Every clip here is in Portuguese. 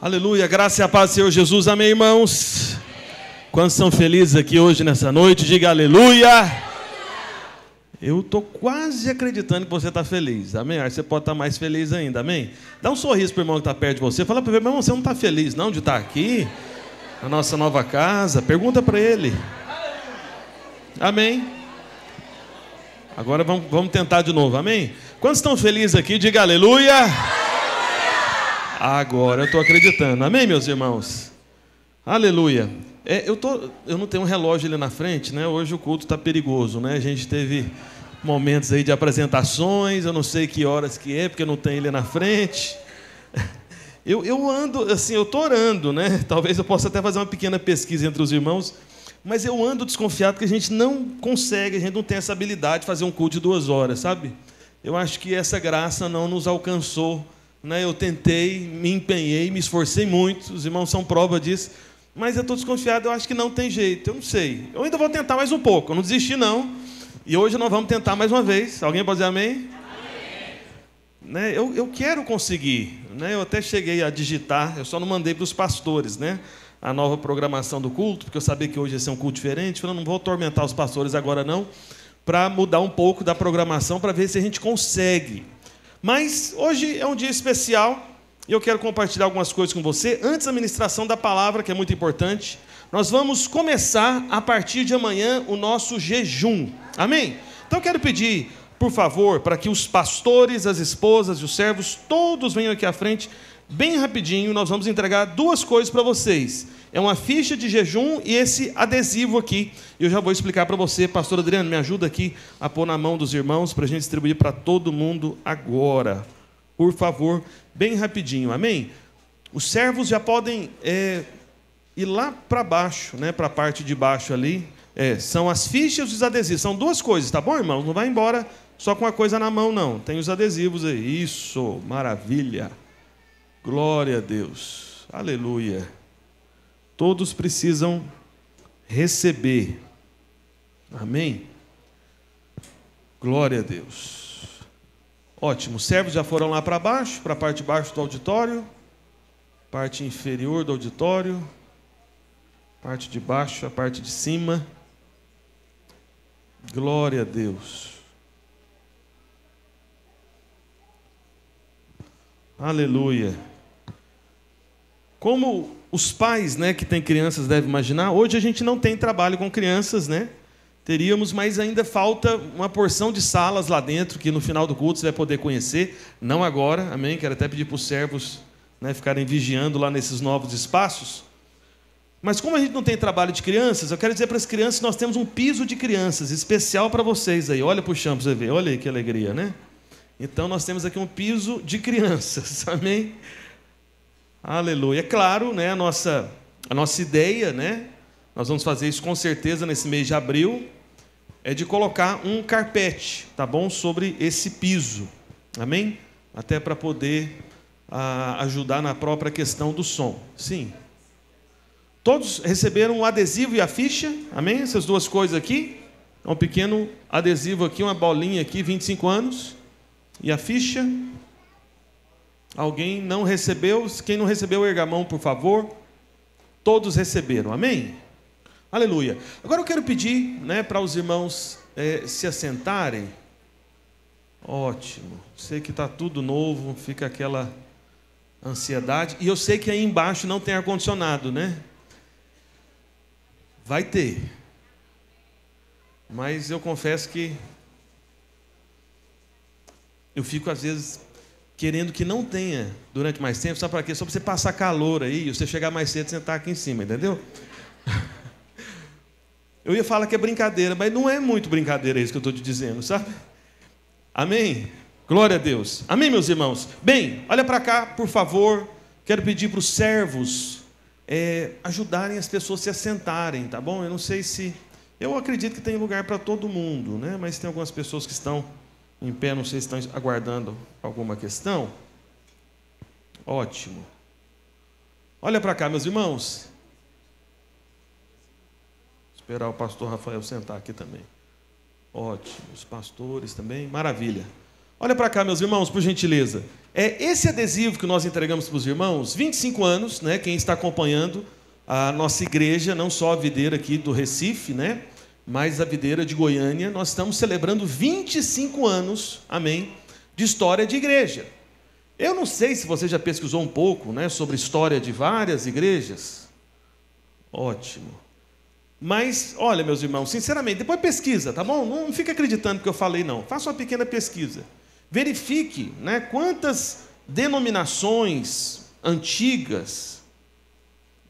Aleluia, graça e a paz do Senhor Jesus, amém, irmãos? Quantos são felizes aqui hoje, nessa noite? Diga aleluia! Eu estou quase acreditando que você está feliz, amém? Aí você pode estar mais feliz ainda, amém? Dá um sorriso para o irmão que está perto de você, fala para ele, irmão, você não está feliz não de estar aqui, na nossa nova casa? Pergunta para ele, amém? Agora vamos tentar de novo, amém? Quantos estão felizes aqui? Diga aleluia! Agora eu estou acreditando. Amém, meus irmãos? Aleluia. Eu não tenho um relógio ali na frente, né? Hoje o culto está perigoso, né? A gente teve momentos aí de apresentações, eu não sei que horas que é, porque não tem ele na frente. Eu ando, assim, eu estou orando, né? Talvez eu possa até fazer uma pequena pesquisa entre os irmãos, mas eu ando desconfiado que a gente não consegue, a gente não tem essa habilidade de fazer um culto de 2 horas, sabe? Eu acho que essa graça não nos alcançou. Eu tentei, me empenhei, me esforcei muito, os irmãos são prova disso, mas eu estou desconfiado, eu acho que não tem jeito, eu não sei. Eu ainda vou tentar mais um pouco, eu não desisti não, e hoje nós vamos tentar mais uma vez. Alguém pode dizer amém? Amém. Eu quero conseguir, eu até cheguei a digitar, eu só não mandei para os pastores, a nova programação do culto, porque eu sabia que hoje ia ser um culto diferente, eu não vou atormentar os pastores agora não, para mudar um pouco da programação, para ver se a gente consegue. Mas hoje é um dia especial e eu quero compartilhar algumas coisas com você. Antes da ministração da palavra, que é muito importante, nós vamos começar a partir de amanhã o nosso jejum. Amém? Então eu quero pedir, por favor, para que os pastores, as esposas e os servos, todos venham aqui à frente, bem rapidinho. Nós vamos entregar 2 coisas para vocês. É uma ficha de jejum e esse adesivo aqui. Eu já vou explicar para você. Pastor Adriano, me ajuda aqui a pôr na mão dos irmãos para a gente distribuir para todo mundo agora. Por favor, bem rapidinho, amém? Os servos já podem ir lá para baixo, para a parte de baixo ali. São as fichas e os adesivos. São 2 coisas, tá bom, irmão? Não vai embora só com a coisa na mão, não. Tem os adesivos aí. Isso, maravilha. Glória a Deus. Aleluia. Todos precisam receber. Amém? Glória a Deus. Ótimo. Os servos já foram lá para baixo, para a parte de baixo do auditório, parte inferior do auditório, parte de baixo, a parte de cima. Glória a Deus. Aleluia. Como os pais, que têm crianças devem imaginar, hoje a gente não tem trabalho com crianças, Teríamos, mas ainda falta uma porção de salas lá dentro, que no final do culto você vai poder conhecer, não agora, amém? Quero até pedir para os servos ficarem vigiando lá nesses novos espaços. Mas como a gente não tem trabalho de crianças, eu quero dizer para as crianças que nós temos um piso de crianças especial para vocês aí. Olha para o chão para você ver, olha aí que alegria, Então nós temos aqui um piso de crianças, amém? Aleluia. É claro, a nossa ideia, nós vamos fazer isso com certeza nesse mês de abril, é de colocar um carpete, tá bom? Sobre esse piso, amém? Até para poder ajudar na própria questão do som. Sim. Todos receberam o adesivo e a ficha, amém? Essas 2 coisas aqui, um pequeno adesivo aqui, uma bolinha aqui, 25 anos, e a ficha. Alguém não recebeu? Quem não recebeu, erga a mão, por favor. Todos receberam, amém? Aleluia. Agora eu quero pedir para os irmãos se assentarem. Ótimo. Sei que está tudo novo, fica aquela ansiedade. E eu sei que aí embaixo não tem ar-condicionado, Vai ter. Mas eu confesso que eu fico às vezes querendo que não tenha durante mais tempo. Sabe para quê? Só para você passar calor aí, e você chegar mais cedo e sentar aqui em cima, entendeu? Eu ia falar que é brincadeira, mas não é muito brincadeira isso que eu estou te dizendo, sabe? Amém? Glória a Deus. Amém, meus irmãos? Bem, olha para cá, por favor. Quero pedir para os servos ajudarem as pessoas a se assentarem, tá bom? Eu não sei se... Eu acredito que tem lugar para todo mundo, Mas tem algumas pessoas que estão em pé, não sei se estão aguardando alguma questão. Ótimo. Olha para cá, meus irmãos. Esperar o pastor Rafael sentar aqui também. Ótimo. Os pastores também. Maravilha. Olha para cá, meus irmãos, por gentileza. Esse adesivo que nós entregamos para os irmãos, 25 anos, né? Quem está acompanhando a nossa igreja, não só a videira aqui do Recife, né? Mas a videira de Goiânia, nós estamos celebrando 25 anos, amém, de história de igreja. Eu não sei se você já pesquisou um pouco, né, sobre a história de várias igrejas. Ótimo. Mas, olha, meus irmãos, sinceramente, depois pesquisa, tá bom? Não fica acreditando que eu falei, não. Faça uma pequena pesquisa. Verifique, né, quantas denominações antigas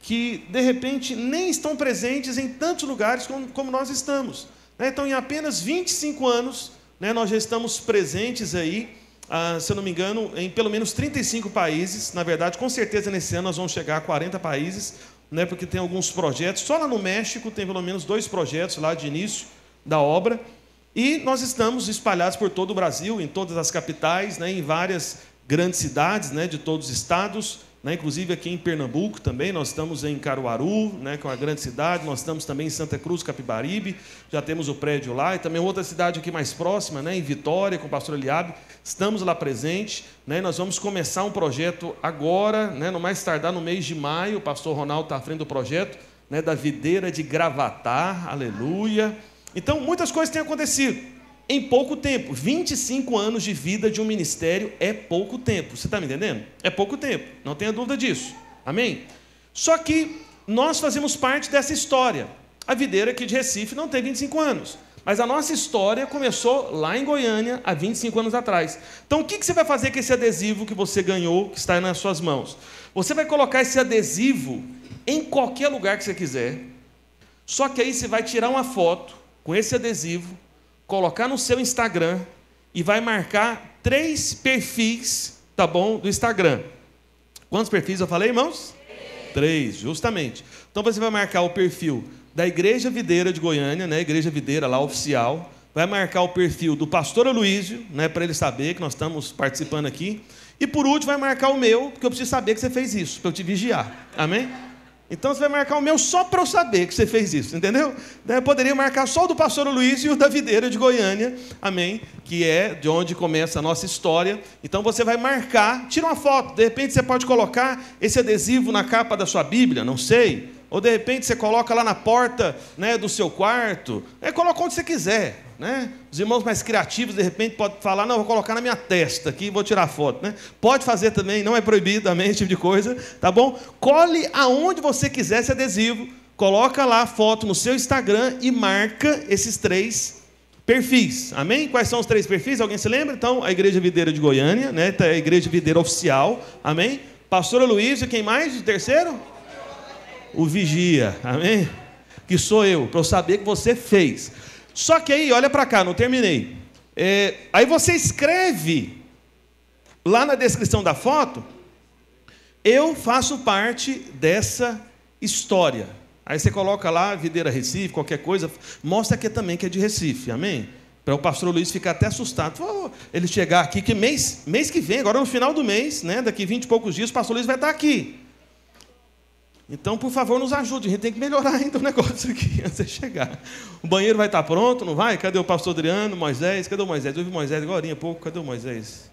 que, de repente, nem estão presentes em tantos lugares como nós estamos. Então, em apenas 25 anos, né, nós já estamos presentes aí, se eu não me engano, em pelo menos 35 países. Na verdade, com certeza, nesse ano nós vamos chegar a 40 países, né, porque tem alguns projetos. Só lá no México tem pelo menos 2 projetos lá de início da obra. E nós estamos espalhados por todo o Brasil, em todas as capitais, né, em várias grandes cidades, né, de todos os estados, né, inclusive aqui em Pernambuco também. Nós estamos em Caruaru, né, que é uma grande cidade. Nós estamos também em Santa Cruz, Capibaribe, já temos o prédio lá. E também outra cidade aqui mais próxima, né, em Vitória, com o pastor Eliabe. Estamos lá presentes, né, nós vamos começar um projeto agora, né, no mais tardar no mês de maio. O pastor Ronaldo está à frente do projeto, né, da videira de Gravatar, aleluia. Então, muitas coisas têm acontecido em pouco tempo. 25 anos de vida de um ministério é pouco tempo. Você está me entendendo? É pouco tempo, não tenha dúvida disso. Amém? Só que nós fazemos parte dessa história. A videira aqui de Recife não tem 25 anos. Mas a nossa história começou lá em Goiânia, há 25 anos atrás. Então, o que você vai fazer com esse adesivo que você ganhou, que está aí nas suas mãos? Você vai colocar esse adesivo em qualquer lugar que você quiser. Só que aí você vai tirar uma foto com esse adesivo, colocar no seu Instagram e vai marcar 3 perfis, tá bom, do Instagram. Quantos perfis eu falei, irmãos? 3, justamente. Então você vai marcar o perfil da Igreja Videira de Goiânia, né, Igreja Videira lá oficial, vai marcar o perfil do pastor Aloísio, né, para ele saber que nós estamos participando aqui, e por último vai marcar o meu, porque eu preciso saber que você fez isso, para eu te vigiar. Amém? Então você vai marcar o meu só para eu saber que você fez isso, entendeu? Eu poderia marcar só o do pastor Luiz e o da videira de Goiânia, amém? Que é de onde começa a nossa história. Então você vai marcar, tira uma foto, de repente você pode colocar esse adesivo na capa da sua Bíblia, não sei. Ou de repente você coloca lá na porta, né, do seu quarto, coloca onde você quiser. Né? Os irmãos mais criativos, de repente, podem falar, não, vou colocar na minha testa aqui e vou tirar foto. Né? Pode fazer também, não é proibido, amém, esse tipo de coisa, tá bom? Cole aonde você quiser esse adesivo, coloca lá a foto no seu Instagram e marca esses 3 perfis, amém? Quais são os 3 perfis? Alguém se lembra? Então, a Igreja Videira de Goiânia, né? A Igreja Videira Oficial, amém? Pastor Aloísio, quem mais? O terceiro? O Vigia, amém? Que sou eu, para eu saber que você fez. Só que aí, olha para cá, não terminei. Aí você escreve lá na descrição da foto, eu faço parte dessa história. Aí você coloca lá, Videira Recife, qualquer coisa, mostra que também que é de Recife, amém? Para o pastor Luiz ficar até assustado. Ele chegar aqui, que mês que vem, agora no final do mês, né, daqui 20 e poucos dias, o pastor Luiz vai estar aqui. Então, por favor, nos ajude. A gente tem que melhorar ainda o negócio aqui, antes de chegar. O banheiro vai estar pronto, não vai? Cadê o pastor Adriano, Moisés? Cadê o Moisés? Eu vi o Moisés agora há pouco. Cadê o Moisés?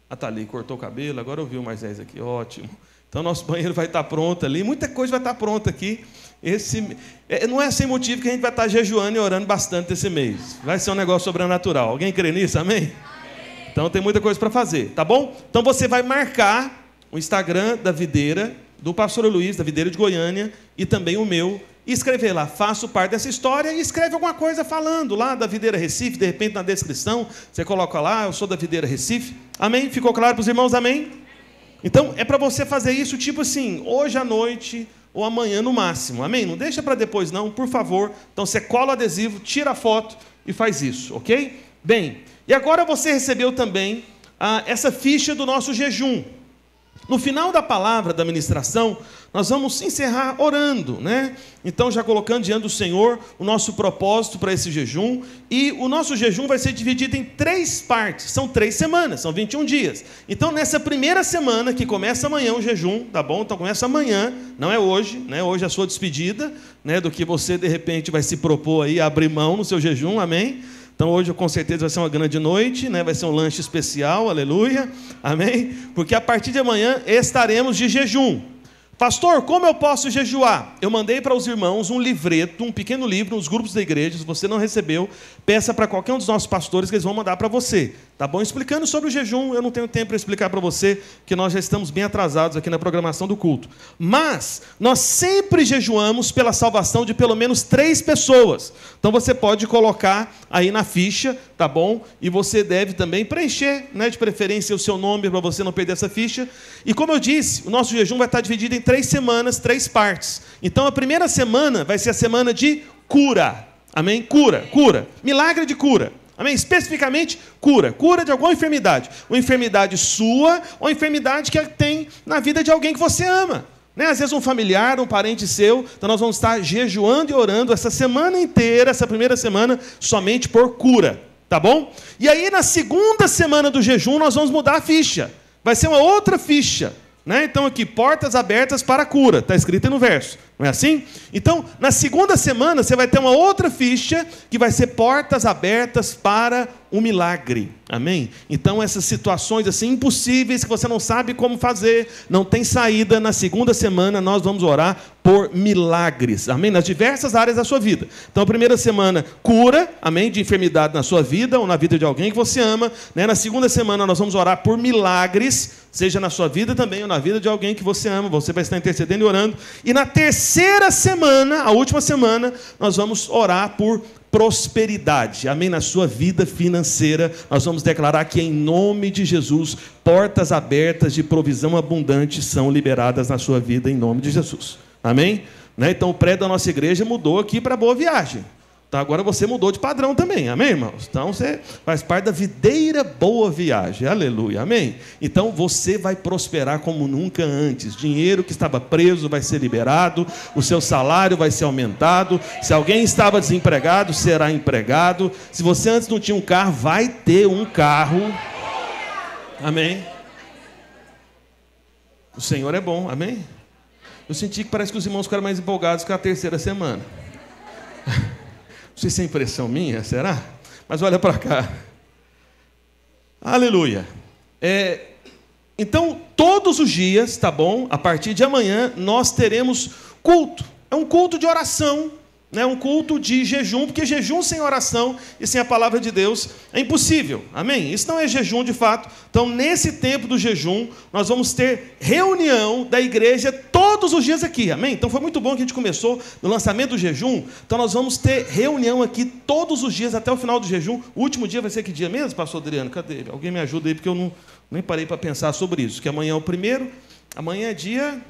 Ah, tá ali, cortou o cabelo. Agora eu vi o Moisés aqui. Ótimo. Então, nosso banheiro vai estar pronto ali. Muita coisa vai estar pronta aqui. Não é sem motivo que a gente vai estar jejuando e orando bastante esse mês. Vai ser um negócio sobrenatural. Alguém crê nisso? Amém? Amém. Então, tem muita coisa para fazer, tá bom? Então, você vai marcar o Instagram da videira, do pastor Luiz, da videira de Goiânia, e também o meu, e escrever lá, faço parte dessa história, e escreve alguma coisa falando lá da videira Recife, de repente na descrição, você coloca lá, eu sou da videira Recife, amém? Ficou claro para os irmãos, amém? Então, é para você fazer isso, tipo assim, hoje à noite, ou amanhã no máximo, amém? Não deixa para depois não, por favor. Então, você cola o adesivo, tira a foto e faz isso, ok? Bem, e agora você recebeu também essa ficha do nosso jejum. No final da palavra da ministração, nós vamos encerrar orando, né? Então, já colocando diante do Senhor o nosso propósito para esse jejum. E o nosso jejum vai ser dividido em 3 partes. São 3 semanas, são 21 dias. Então, nessa primeira semana, que começa amanhã o jejum, tá bom? Então, começa amanhã, não é hoje, né? Hoje é a sua despedida, né? Do que você, de repente, vai se propor aí a abrir mão no seu jejum, amém? Então hoje com certeza vai ser uma grande noite, né? Vai ser um lanche especial, aleluia, amém? Porque a partir de amanhã estaremos de jejum. Pastor, como eu posso jejuar? Eu mandei para os irmãos um livreto, um pequeno livro, nos grupos da igreja. Se você não recebeu, peça para qualquer um dos nossos pastores que eles vão mandar para você. Tá bom? Explicando sobre o jejum, eu não tenho tempo para explicar para você, que nós já estamos bem atrasados aqui na programação do culto. Mas nós sempre jejuamos pela salvação de pelo menos 3 pessoas. Então você pode colocar aí na ficha, tá bom? E você deve também preencher, né, de preferência o seu nome para você não perder essa ficha. E como eu disse, o nosso jejum vai estar dividido em 3 semanas, 3 partes. Então a primeira semana vai ser a semana de cura. Amém? Cura. Milagre de cura. Amém? Especificamente, cura de alguma enfermidade. Uma enfermidade sua ou enfermidade que tem na vida de alguém que você ama. Né? Às vezes um familiar, um parente seu. Então nós vamos estar jejuando e orando essa semana inteira, essa primeira semana, somente por cura. Tá bom? E aí na segunda semana do jejum nós vamos mudar a ficha. Vai ser uma outra ficha. Né? Então aqui, portas abertas para a cura. Está escrito aí no verso. Não é assim? Então, na segunda semana, você vai ter uma outra ficha que vai ser portas abertas para o milagre. Amém? Então, essas situações assim impossíveis que você não sabe como fazer, não tem saída, na segunda semana nós vamos orar por milagres. Amém? Nas diversas áreas da sua vida. Então, a primeira semana, cura, amém, de enfermidade na sua vida ou na vida de alguém que você ama. Né? Na segunda semana, nós vamos orar por milagres, seja na sua vida também ou na vida de alguém que você ama. Você vai estar intercedendo e orando. E na terceira semana, a última semana, nós vamos orar por prosperidade, amém, na sua vida financeira. Nós vamos declarar que em nome de Jesus, portas abertas de provisão abundante são liberadas na sua vida em nome de Jesus, amém? Né? Então o prédio da nossa igreja mudou aqui para Boa Viagem. Então agora você mudou de padrão também, amém, irmãos? Então você faz parte da videira Boa Viagem, aleluia, amém? Então você vai prosperar como nunca antes. Dinheiro que estava preso vai ser liberado, o seu salário vai ser aumentado. Se alguém estava desempregado, será empregado. Se você antes não tinha um carro, vai ter um carro, amém? O Senhor é bom, amém? Eu senti que parece que os irmãos ficaram mais empolgados que a terceira semana. Não sei se é impressão minha, será? Mas olha para cá. Aleluia. Então, todos os dias, tá bom? A partir de amanhã, nós teremos culto. É um culto de oração, né? Um culto de jejum, porque jejum sem oração e sem a palavra de Deus é impossível. Amém? Isso não é jejum de fato. Então, nesse tempo do jejum, nós vamos ter reunião da igreja todos os dias aqui. Amém? Então, foi muito bom que a gente começou no lançamento do jejum. Então, nós vamos ter reunião aqui todos os dias até o final do jejum. O último dia vai ser que dia mesmo, pastor Adriano? Cadê ele? Alguém me ajuda aí, porque eu nem parei para pensar sobre isso. Que amanhã é o primeiro. Amanhã é dia...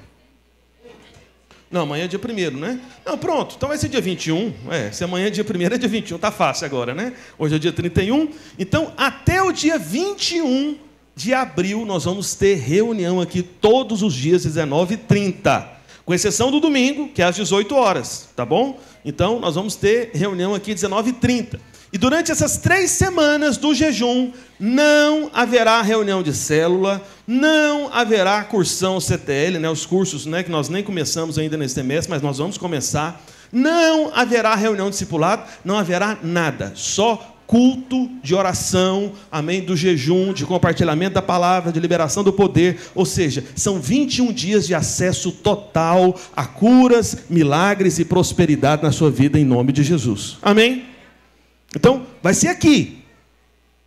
Não, amanhã é dia 1º, né? Não, pronto, então vai ser dia 21. Se amanhã é dia 1º, é dia 21, tá fácil agora, né? Hoje é dia 31. Então, até o dia 21 de abril, nós vamos ter reunião aqui todos os dias, 19h30. Com exceção do domingo, que é às 18 horas, tá bom? Então, nós vamos ter reunião aqui 19h30. E durante essas 3 semanas do jejum, não haverá reunião de célula, não haverá cursão CTL, né, os cursos, né, que nós nem começamos ainda nesse semestre, mas nós vamos começar. Não haverá reunião de discipulado, não haverá nada, só culto de oração, amém, do jejum, de compartilhamento da palavra, de liberação do poder. Ou seja, são 21 dias de acesso total a curas, milagres e prosperidade na sua vida em nome de Jesus. Amém? Então, vai ser aqui.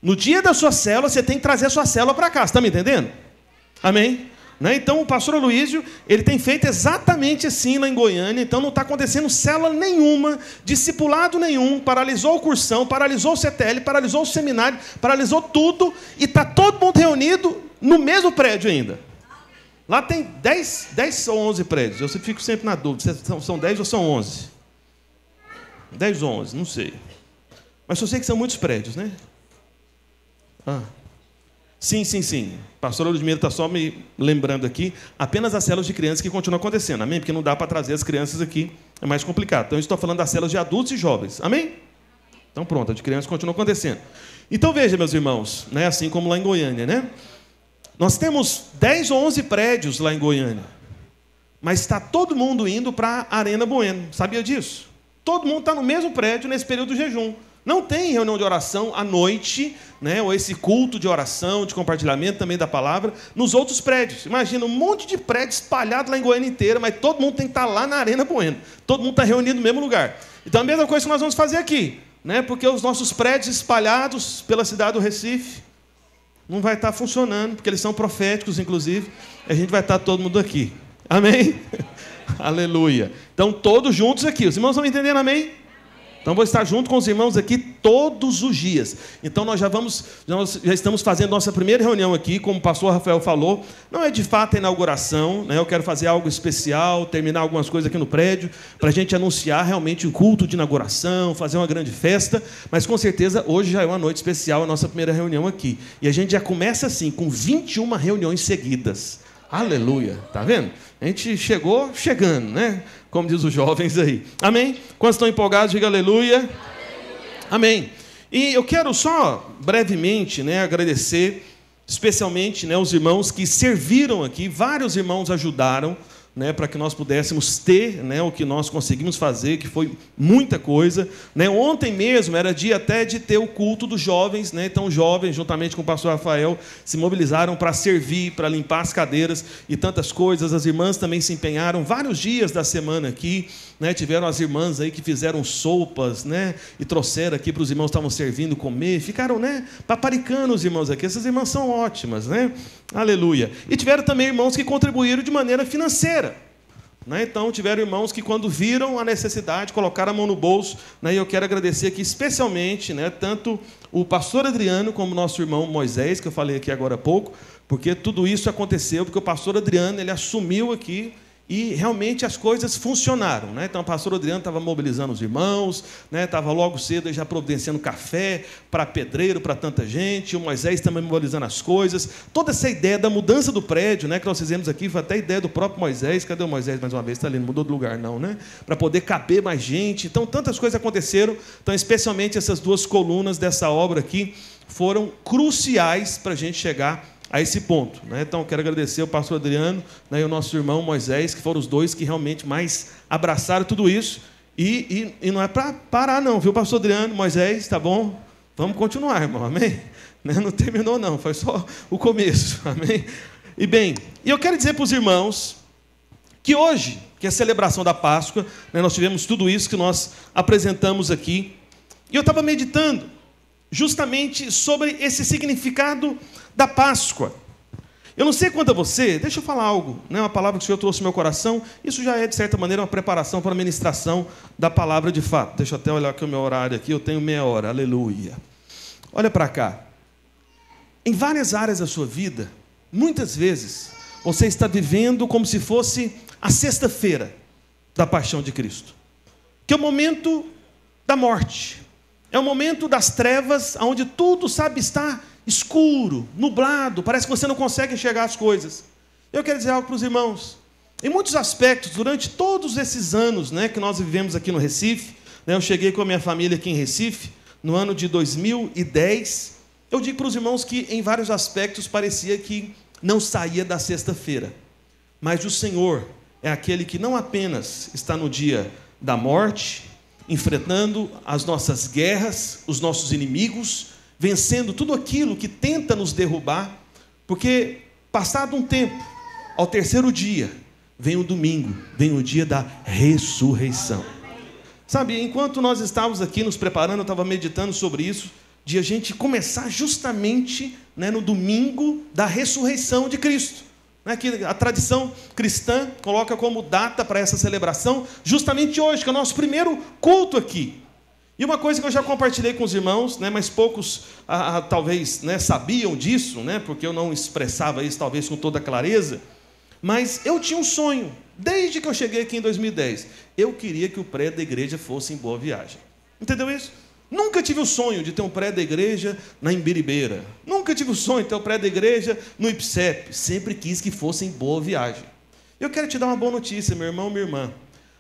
No dia da sua célula, você tem que trazer a sua célula para cá. Você está me entendendo? Amém? Né? Então, o pastor Aloísio, ele tem feito exatamente assim lá em Goiânia. Então, não está acontecendo célula nenhuma, discipulado nenhum. Paralisou o cursão, paralisou o CTL, paralisou o seminário, paralisou tudo. E está todo mundo reunido no mesmo prédio ainda. Lá tem 10 ou 11 prédios. Eu fico sempre na dúvida se são 10 ou são 11. 10 ou 11, não sei. Mas eu sei que são muitos prédios, né? Sim. Pastor Ludmila está só me lembrando aqui. Apenas as células de crianças que continuam acontecendo. Amém? Porque não dá para trazer as crianças aqui. É mais complicado. Então, eu estou falando das células de adultos e jovens. Amém? Então, pronto. A de crianças continua acontecendo. Então, veja, meus irmãos. Né? Assim como lá em Goiânia, né? Nós temos 10 ou 11 prédios lá em Goiânia. Mas está todo mundo indo para a Arena Bueno. Sabia disso? Todo mundo está no mesmo prédio nesse período do jejum. Não tem reunião de oração à noite, né, ou esse culto de oração, de compartilhamento também da palavra, nos outros prédios. Imagina, um monte de prédio espalhado lá em Goiânia inteira, mas todo mundo tem que estar lá na Arena Bueno. Todo mundo está reunido no mesmo lugar. Então, a mesma coisa que nós vamos fazer aqui, né, porque os nossos prédios espalhados pela cidade do Recife não vai estar funcionando, porque eles são proféticos, inclusive. A gente vai estar todo mundo aqui. Amém? Aleluia. Então, todos juntos aqui. Os irmãos estão entendendo, amém? Então, vou estar junto com os irmãos aqui todos os dias. Então, nós já estamos fazendo nossa primeira reunião aqui, como o pastor Rafael falou. Não é de fato a inauguração, né? Eu quero fazer algo especial, terminar algumas coisas aqui no prédio, para a gente anunciar realmente o culto de inauguração, fazer uma grande festa. Mas, com certeza, hoje já é uma noite especial, a nossa primeira reunião aqui. E a gente já começa assim, com 21 reuniões seguidas. Aleluia. Tá vendo? A gente chegou chegando, né? Como diz os jovens aí. Amém? Quantos estão empolgados, diga aleluia. Aleluia. Amém. E eu quero só brevemente, né, agradecer, especialmente, né, os irmãos que serviram aqui. Vários irmãos ajudaram, né, para que nós pudéssemos ter, né, o que nós conseguimos fazer, que foi muita coisa, né. Ontem mesmo era dia até de ter o culto dos jovens, né. Então os jovens, juntamente com o pastor Rafael, se mobilizaram para servir, para limpar as cadeiras e tantas coisas. As irmãs também se empenharam vários dias da semana aqui, né. Tiveram as irmãs aí que fizeram sopas, né, e trouxeram aqui para os irmãos que estavam servindo comer, ficaram, né, paparicando os irmãos aqui. Essas irmãs são ótimas, né. Aleluia. E tiveram também irmãos que contribuíram de maneira financeira. Então, tiveram irmãos que, quando viram a necessidade, colocaram a mão no bolso. E eu quero agradecer aqui especialmente, né, tanto o pastor Adriano como o nosso irmão Moisés, que eu falei aqui agora há pouco, porque tudo isso aconteceu porque o pastor Adriano ele assumiu aqui e realmente as coisas funcionaram. Então, o pastor Adriano estava mobilizando os irmãos, estava logo cedo já providenciando café para pedreiro, para tanta gente, o Moisés também mobilizando as coisas. Toda essa ideia da mudança do prédio, que nós fizemos aqui, foi até a ideia do próprio Moisés. Cadê o Moisés mais uma vez? Está ali, não mudou de lugar não, né? Para poder caber mais gente. Então, tantas coisas aconteceram. Então, especialmente essas duas colunas dessa obra aqui foram cruciais para a gente chegar a esse ponto. Então, quero agradecer ao pastor Adriano, e o nosso irmão Moisés, que foram os dois que realmente mais abraçaram tudo isso. E não é para parar, não, viu, pastor Adriano, Moisés, tá bom? Vamos continuar, irmão, amém? Não terminou, não, foi só o começo, amém? E bem, eu quero dizer para os irmãos que hoje, que é a celebração da Páscoa, nós tivemos tudo isso que nós apresentamos aqui, e eu estava meditando justamente sobre esse significado da Páscoa. Eu não sei quanto a você, deixa eu falar algo, uma palavra que o Senhor trouxe no meu coração. Isso já é, de certa maneira, uma preparação para a ministração da palavra de fato. Deixa eu até olhar aqui o meu horário aqui, eu tenho meia hora, aleluia. Olha para cá. Em várias áreas da sua vida, muitas vezes, você está vivendo como se fosse a sexta-feira da paixão de Cristo, que é o momento da morte. É o momento das trevas, onde tudo, está escuro, nublado, parece que você não consegue enxergar as coisas. Eu quero dizer algo para os irmãos. Em muitos aspectos, durante todos esses anos, que nós vivemos aqui no Recife, eu cheguei com a minha família aqui em Recife, no ano de 2010, eu digo para os irmãos que, em vários aspectos, parecia que não saía da sexta-feira. Mas o Senhor é aquele que não apenas está no dia da morte, enfrentando as nossas guerras, os nossos inimigos, vencendo tudo aquilo que tenta nos derrubar, porque, passado um tempo, ao terceiro dia, vem o domingo, vem o dia da ressurreição. Sabe, enquanto nós estávamos aqui nos preparando, eu estava meditando sobre isso, de a gente começar justamente no domingo da ressurreição de Cristo. Que a tradição cristã coloca como data para essa celebração, justamente hoje, que é o nosso primeiro culto aqui. E uma coisa que eu já compartilhei com os irmãos, mas poucos talvez sabiam disso, porque eu não expressava isso talvez com toda clareza, mas eu tinha um sonho, desde que eu cheguei aqui em 2010. Eu queria que o prédio da igreja fosse em Boa Viagem. Entendeu isso? Nunca tive o sonho de ter um prédio da igreja na Imbiribeira. Nunca tive o sonho de ter um prédio da igreja no IPSEP. Sempre quis que fosse em Boa Viagem. Eu quero te dar uma boa notícia, meu irmão, minha irmã.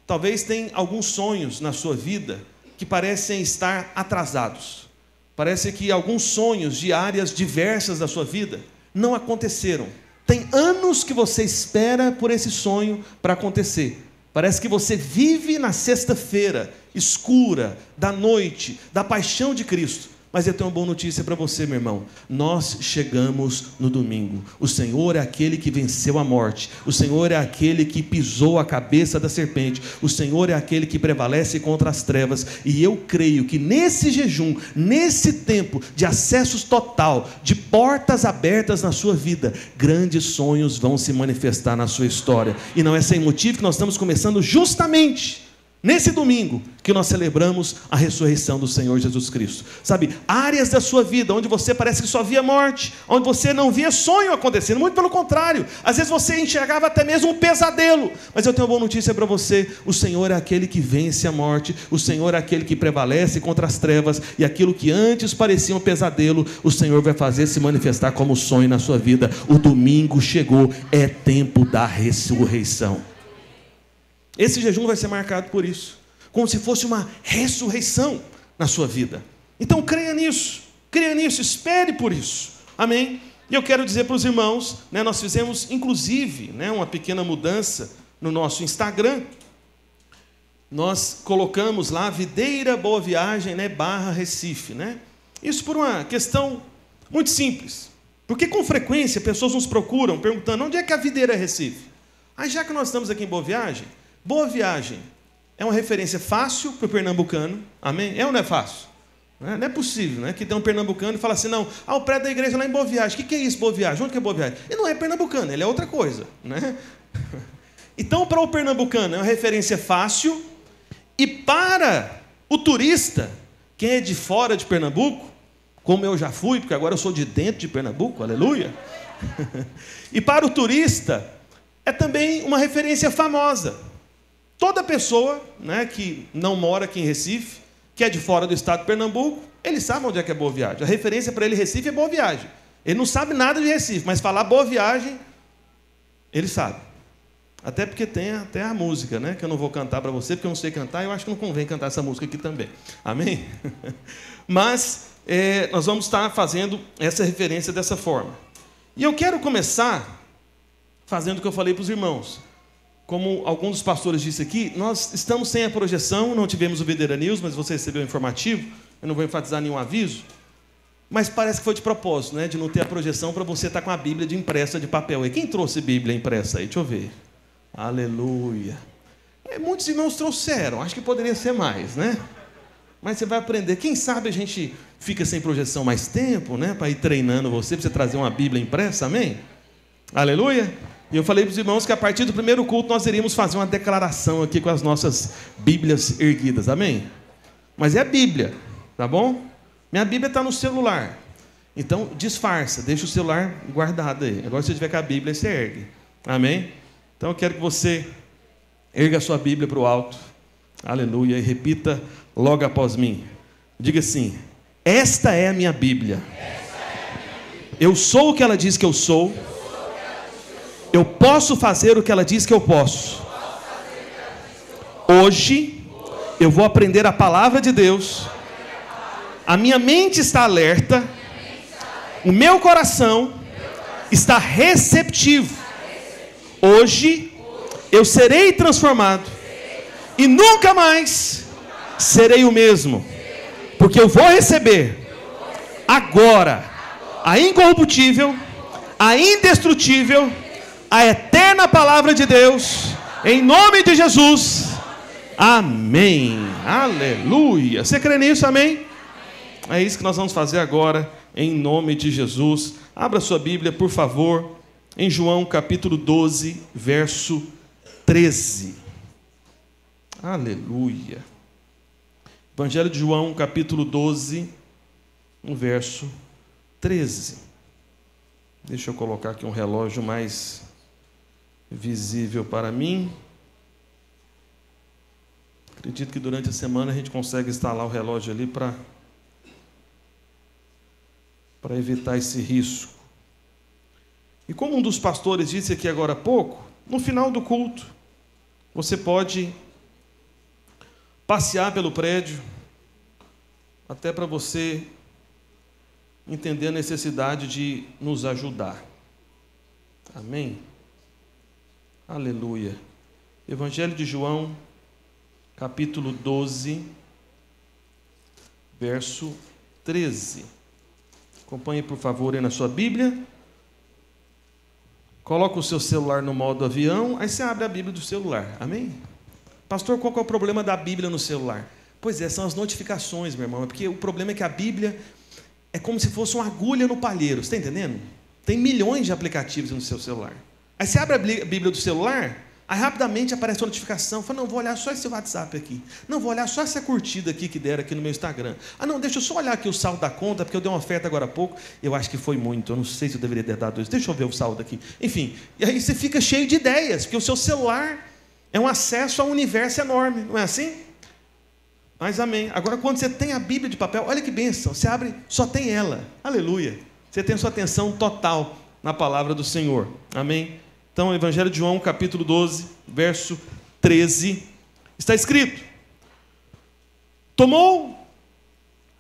Talvez tenha alguns sonhos na sua vida que parecem estar atrasados. Parece que alguns sonhos de áreas diversas da sua vida não aconteceram. Tem anos que você espera por esse sonho para acontecer. Parece que você vive na sexta-feira escura, da noite, da paixão de Cristo. Mas eu tenho uma boa notícia para você, meu irmão. Nós chegamos no domingo. O Senhor é aquele que venceu a morte. O Senhor é aquele que pisou a cabeça da serpente. O Senhor é aquele que prevalece contra as trevas. E eu creio que nesse jejum, nesse tempo de acessos total, de portas abertas na sua vida, grandes sonhos vão se manifestar na sua história. E não é sem motivo que nós estamos começando justamente nesse domingo que nós celebramos a ressurreição do Senhor Jesus Cristo. Sabe, áreas da sua vida onde você parece que só via morte, onde você não via sonho acontecendo, muito pelo contrário, às vezes você enxergava até mesmo um pesadelo. Mas eu tenho uma boa notícia para você: o Senhor é aquele que vence a morte, o Senhor é aquele que prevalece contra as trevas, e aquilo que antes parecia um pesadelo, o Senhor vai fazer se manifestar como sonho na sua vida. O domingo chegou, é tempo da ressurreição. Esse jejum vai ser marcado por isso, como se fosse uma ressurreição na sua vida. Então creia nisso, espere por isso, amém? E eu quero dizer para os irmãos, nós fizemos inclusive uma pequena mudança no nosso Instagram. Nós colocamos lá Videira Boa Viagem, /Recife, Isso por uma questão muito simples, porque com frequência pessoas nos procuram perguntando: onde é que a Videira é Recife? Aí já que nós estamos aqui em Boa Viagem é uma referência fácil para o pernambucano, amém? É ou não é fácil? Não é possível, que tem um pernambucano e fala assim: não, o prédio da igreja lá em Boa Viagem, o que é isso, Boa Viagem? Onde que é Boa Viagem? Ele não é pernambucano, ele é outra coisa, Então, para o pernambucano é uma referência fácil, e para o turista, quem é de fora de Pernambuco, como eu já fui, porque agora eu sou de dentro de Pernambuco, aleluia, e para o turista é também uma referência famosa. Toda pessoa que não mora aqui em Recife, que é de fora do estado de Pernambuco, ele sabe onde é que é Boa Viagem. A referência para ele, Recife, é Boa Viagem. Ele não sabe nada de Recife, mas falar Boa Viagem, ele sabe. Até porque tem até a música, que eu não vou cantar para você, porque eu não sei cantar, e eu acho que não convém cantar essa música aqui também. Amém? Mas nós vamos estar fazendo essa referência dessa forma. E eu quero começar fazendo o que eu falei para os irmãos. Como alguns dos pastores disse aqui, nós estamos sem a projeção, não tivemos o Videira News, mas você recebeu o informativo, eu não vou enfatizar nenhum aviso, mas parece que foi de propósito, de não ter a projeção para você estar com a Bíblia de impressa de papel aí. Quem trouxe Bíblia impressa aí? Deixa eu ver. Aleluia. Muitos irmãos trouxeram, acho que poderia ser mais, Mas você vai aprender. Quem sabe a gente fica sem projeção mais tempo, para ir treinando você, para você trazer uma Bíblia impressa, amém? Aleluia. E eu falei para os irmãos que a partir do primeiro culto nós iríamos fazer uma declaração aqui com as nossas Bíblias erguidas, amém? Mas é a Bíblia, tá bom? Minha Bíblia está no celular, então disfarça, deixa o celular guardado aí. Agora se você tiver com a Bíblia, você ergue, amém? Então eu quero que você erga a sua Bíblia para o alto, aleluia, e repita logo após mim. Diga assim: esta é a minha Bíblia. Eu sou o que ela diz que eu sou. Eu posso fazer o que ela diz que eu posso. Hoje eu vou aprender a palavra de Deus. A minha mente está alerta. O meu coração está receptivo. Hoje eu serei transformado e nunca mais serei o mesmo, porque eu vou receber agora a incorruptível, a indestrutível, a eterna palavra de Deus, em nome de Jesus, amém, aleluia. Você crê nisso, amém? É isso que nós vamos fazer agora, em nome de Jesus. Abra sua Bíblia, por favor, em João capítulo 12, verso 13, aleluia. Evangelho de João capítulo 12, no verso 13. Deixa eu colocar aqui um relógio mais visível para mim. Acredito que durante a semana a gente consegue instalar o relógio ali para evitar esse risco. E como um dos pastores disse aqui agora há pouco, no final do culto, você pode passear pelo prédio, até para você entender a necessidade de nos ajudar. Amém? Aleluia. Evangelho de João, capítulo 12, verso 13. Acompanhe, por favor, aí na sua Bíblia. Coloca o seu celular no modo avião, aí você abre a Bíblia do celular. Amém? Pastor, qual que é o problema da Bíblia no celular? Pois é, são as notificações, meu irmão. É porque o problema é que a Bíblia é como se fosse uma agulha no palheiro. Você está entendendo? Tem milhões de aplicativos no seu celular. Aí você abre a Bíblia do celular, aí rapidamente aparece uma notificação. Fala, não, vou olhar só esse WhatsApp aqui. Não, vou olhar só essa curtida aqui que deram aqui no meu Instagram. Ah, não, deixa eu só olhar aqui o saldo da conta, porque eu dei uma oferta agora há pouco. Eu acho que foi muito, eu não sei se eu deveria ter dado isso. Deixa eu ver o saldo aqui. Enfim, e aí você fica cheio de ideias, porque o seu celular é um acesso a um universo enorme, não é assim? Mas amém. Agora, quando você tem a Bíblia de papel, olha que bênção, você abre, só tem ela. Aleluia. Você tem a sua atenção total na palavra do Senhor. Amém? Então, Evangelho de João, capítulo 12, verso 13, está escrito: tomou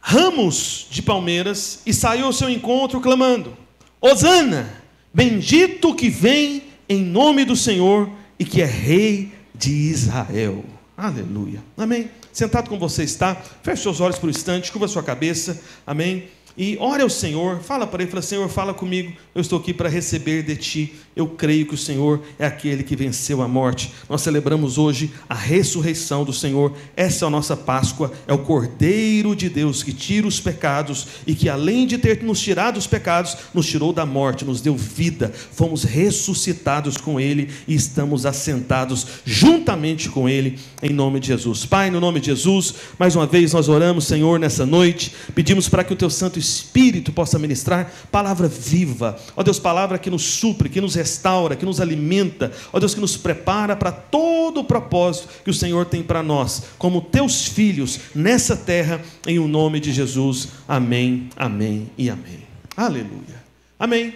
ramos de palmeiras e saiu ao seu encontro clamando: Hosana, bendito que vem em nome do Senhor e que é rei de Israel. Aleluia. Amém? Sentado como você está, feche seus olhos por um instante, curva sua cabeça. Amém? E ore ao Senhor, fala para ele, fala, Senhor, fala comigo, eu estou aqui para receber de Ti, eu creio que o Senhor é aquele que venceu a morte. Nós celebramos hoje a ressurreição do Senhor, essa é a nossa Páscoa, é o Cordeiro de Deus que tira os pecados e que além de ter nos tirado os pecados, nos tirou da morte, nos deu vida, fomos ressuscitados com Ele e estamos assentados juntamente com Ele, em nome de Jesus. Pai, no nome de Jesus, mais uma vez nós oramos, Senhor, nessa noite, pedimos para que o Teu Santo Espírito possa ministrar palavra viva, ó Deus, palavra que nos supre, que nos restaura, que nos alimenta, ó Deus, que nos prepara para todo o propósito que o Senhor tem para nós, como Teus filhos nessa terra, em o nome de Jesus, amém, amém e amém. Aleluia, amém.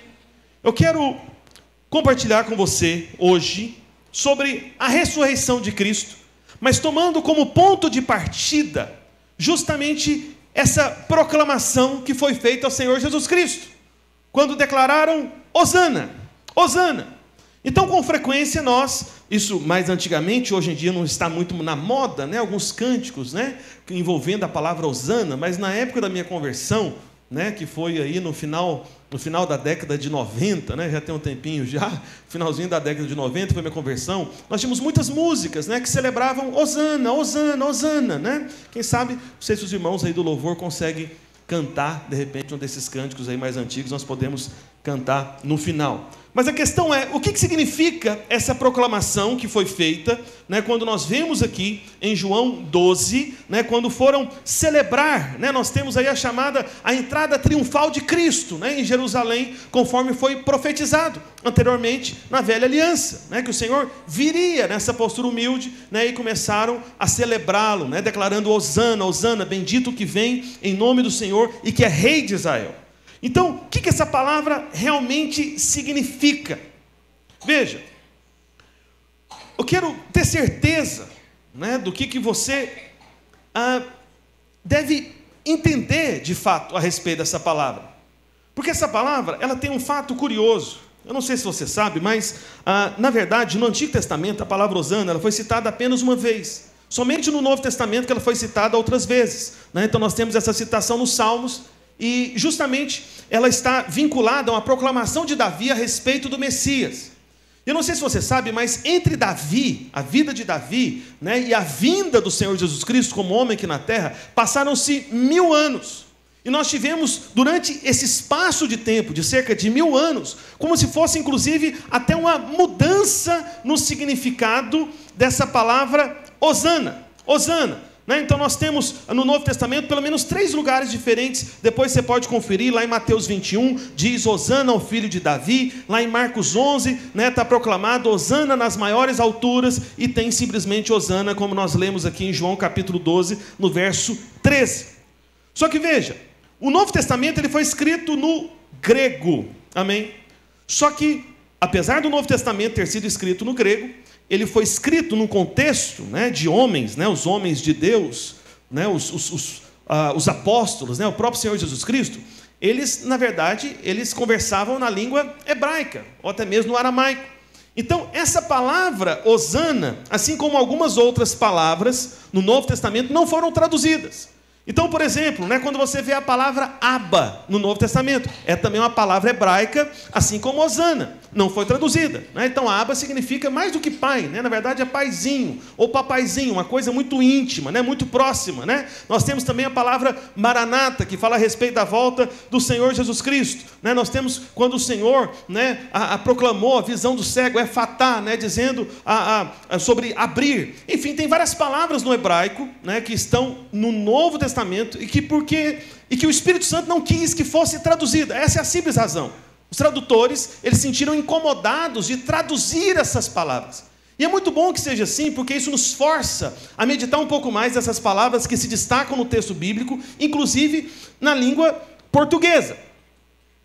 Eu quero compartilhar com você hoje sobre a ressurreição de Cristo, mas tomando como ponto de partida justamente essa proclamação que foi feita ao Senhor Jesus Cristo, quando declararam Hosana, Hosana. Então, com frequência isso mais antigamente, hoje em dia não está muito na moda, né? Alguns cânticos, né? Envolvendo a palavra Hosana, mas na época da minha conversão, né? Que foi aí no final da década de 90, né? Já tem um tempinho já, finalzinho da década de 90 foi minha conversão, nós tínhamos muitas músicas, né? Que celebravam Hosana, Hosana, Hosana, né? Quem sabe, não sei se os irmãos aí do louvor conseguem cantar, de repente, um desses cânticos aí mais antigos, nós podemos cantar no final. Mas a questão é, o que significa essa proclamação que foi feita, né, quando nós vemos aqui em João 12, né, quando foram celebrar, né, nós temos aí a entrada triunfal de Cristo, né, em Jerusalém, conforme foi profetizado anteriormente na velha aliança, né, que o Senhor viria nessa postura humilde, né, e começaram a celebrá-lo, né, declarando Hosana, Hosana, bendito que vem em nome do Senhor e que é rei de Israel. Então, o que essa palavra realmente significa? Veja, eu quero ter certeza, né, do que você deve entender de fato a respeito dessa palavra. Porque essa palavra, ela tem um fato curioso. Eu não sei se você sabe, mas na verdade, no Antigo Testamento, a palavra Hosana, ela foi citada apenas uma vez. Somente no Novo Testamento que ela foi citada outras vezes, né? Então nós temos essa citação nos Salmos, e justamente ela está vinculada a uma proclamação de Davi a respeito do Messias. Eu não sei se você sabe, mas entre Davi, a vida de Davi, né, e a vinda do Senhor Jesus Cristo como homem aqui na terra, passaram-se 1000 anos. E nós tivemos, durante esse espaço de tempo, de cerca de 1000 anos, como se fosse inclusive até uma mudança no significado dessa palavra Hosana, Hosana. Então nós temos no Novo Testamento pelo menos 3 lugares diferentes, depois você pode conferir, lá em Mateus 21, diz Hosana ao filho de Davi, lá em Marcos 11, está proclamado Hosana nas maiores alturas, e tem simplesmente Hosana, como nós lemos aqui em João capítulo 12, no verso 13. Só que veja, o Novo Testamento ele foi escrito no grego, amém? Só que, apesar do Novo Testamento ter sido escrito no grego, ele foi escrito num contexto, né, de homens, né, os homens de Deus, né, os apóstolos, né, o próprio Senhor Jesus Cristo, eles, na verdade, eles conversavam na língua hebraica, ou até mesmo no aramaico. Então, essa palavra hosana, assim como algumas outras palavras no Novo Testamento, não foram traduzidas. Então, por exemplo, quando você vê a palavra Abba no Novo Testamento, é também uma palavra hebraica, assim como hosana, não foi traduzida. Então, Abba significa mais do que pai, na verdade é paizinho, ou papaizinho, uma coisa muito íntima, muito próxima. Nós temos também a palavra Maranata, que fala a respeito da volta do Senhor Jesus Cristo. Nós temos quando o Senhor proclamou a visão do cego, Efatá, dizendo sobre abrir. Enfim, tem várias palavras no hebraico que estão no Novo Testamento, e que o Espírito Santo não quis que fosse traduzida. Essa é a simples razão. Os tradutores, eles se sentiram incomodados de traduzir essas palavras. E é muito bom que seja assim, porque isso nos força a meditar um pouco mais dessas palavras que se destacam no texto bíblico, inclusive na língua portuguesa.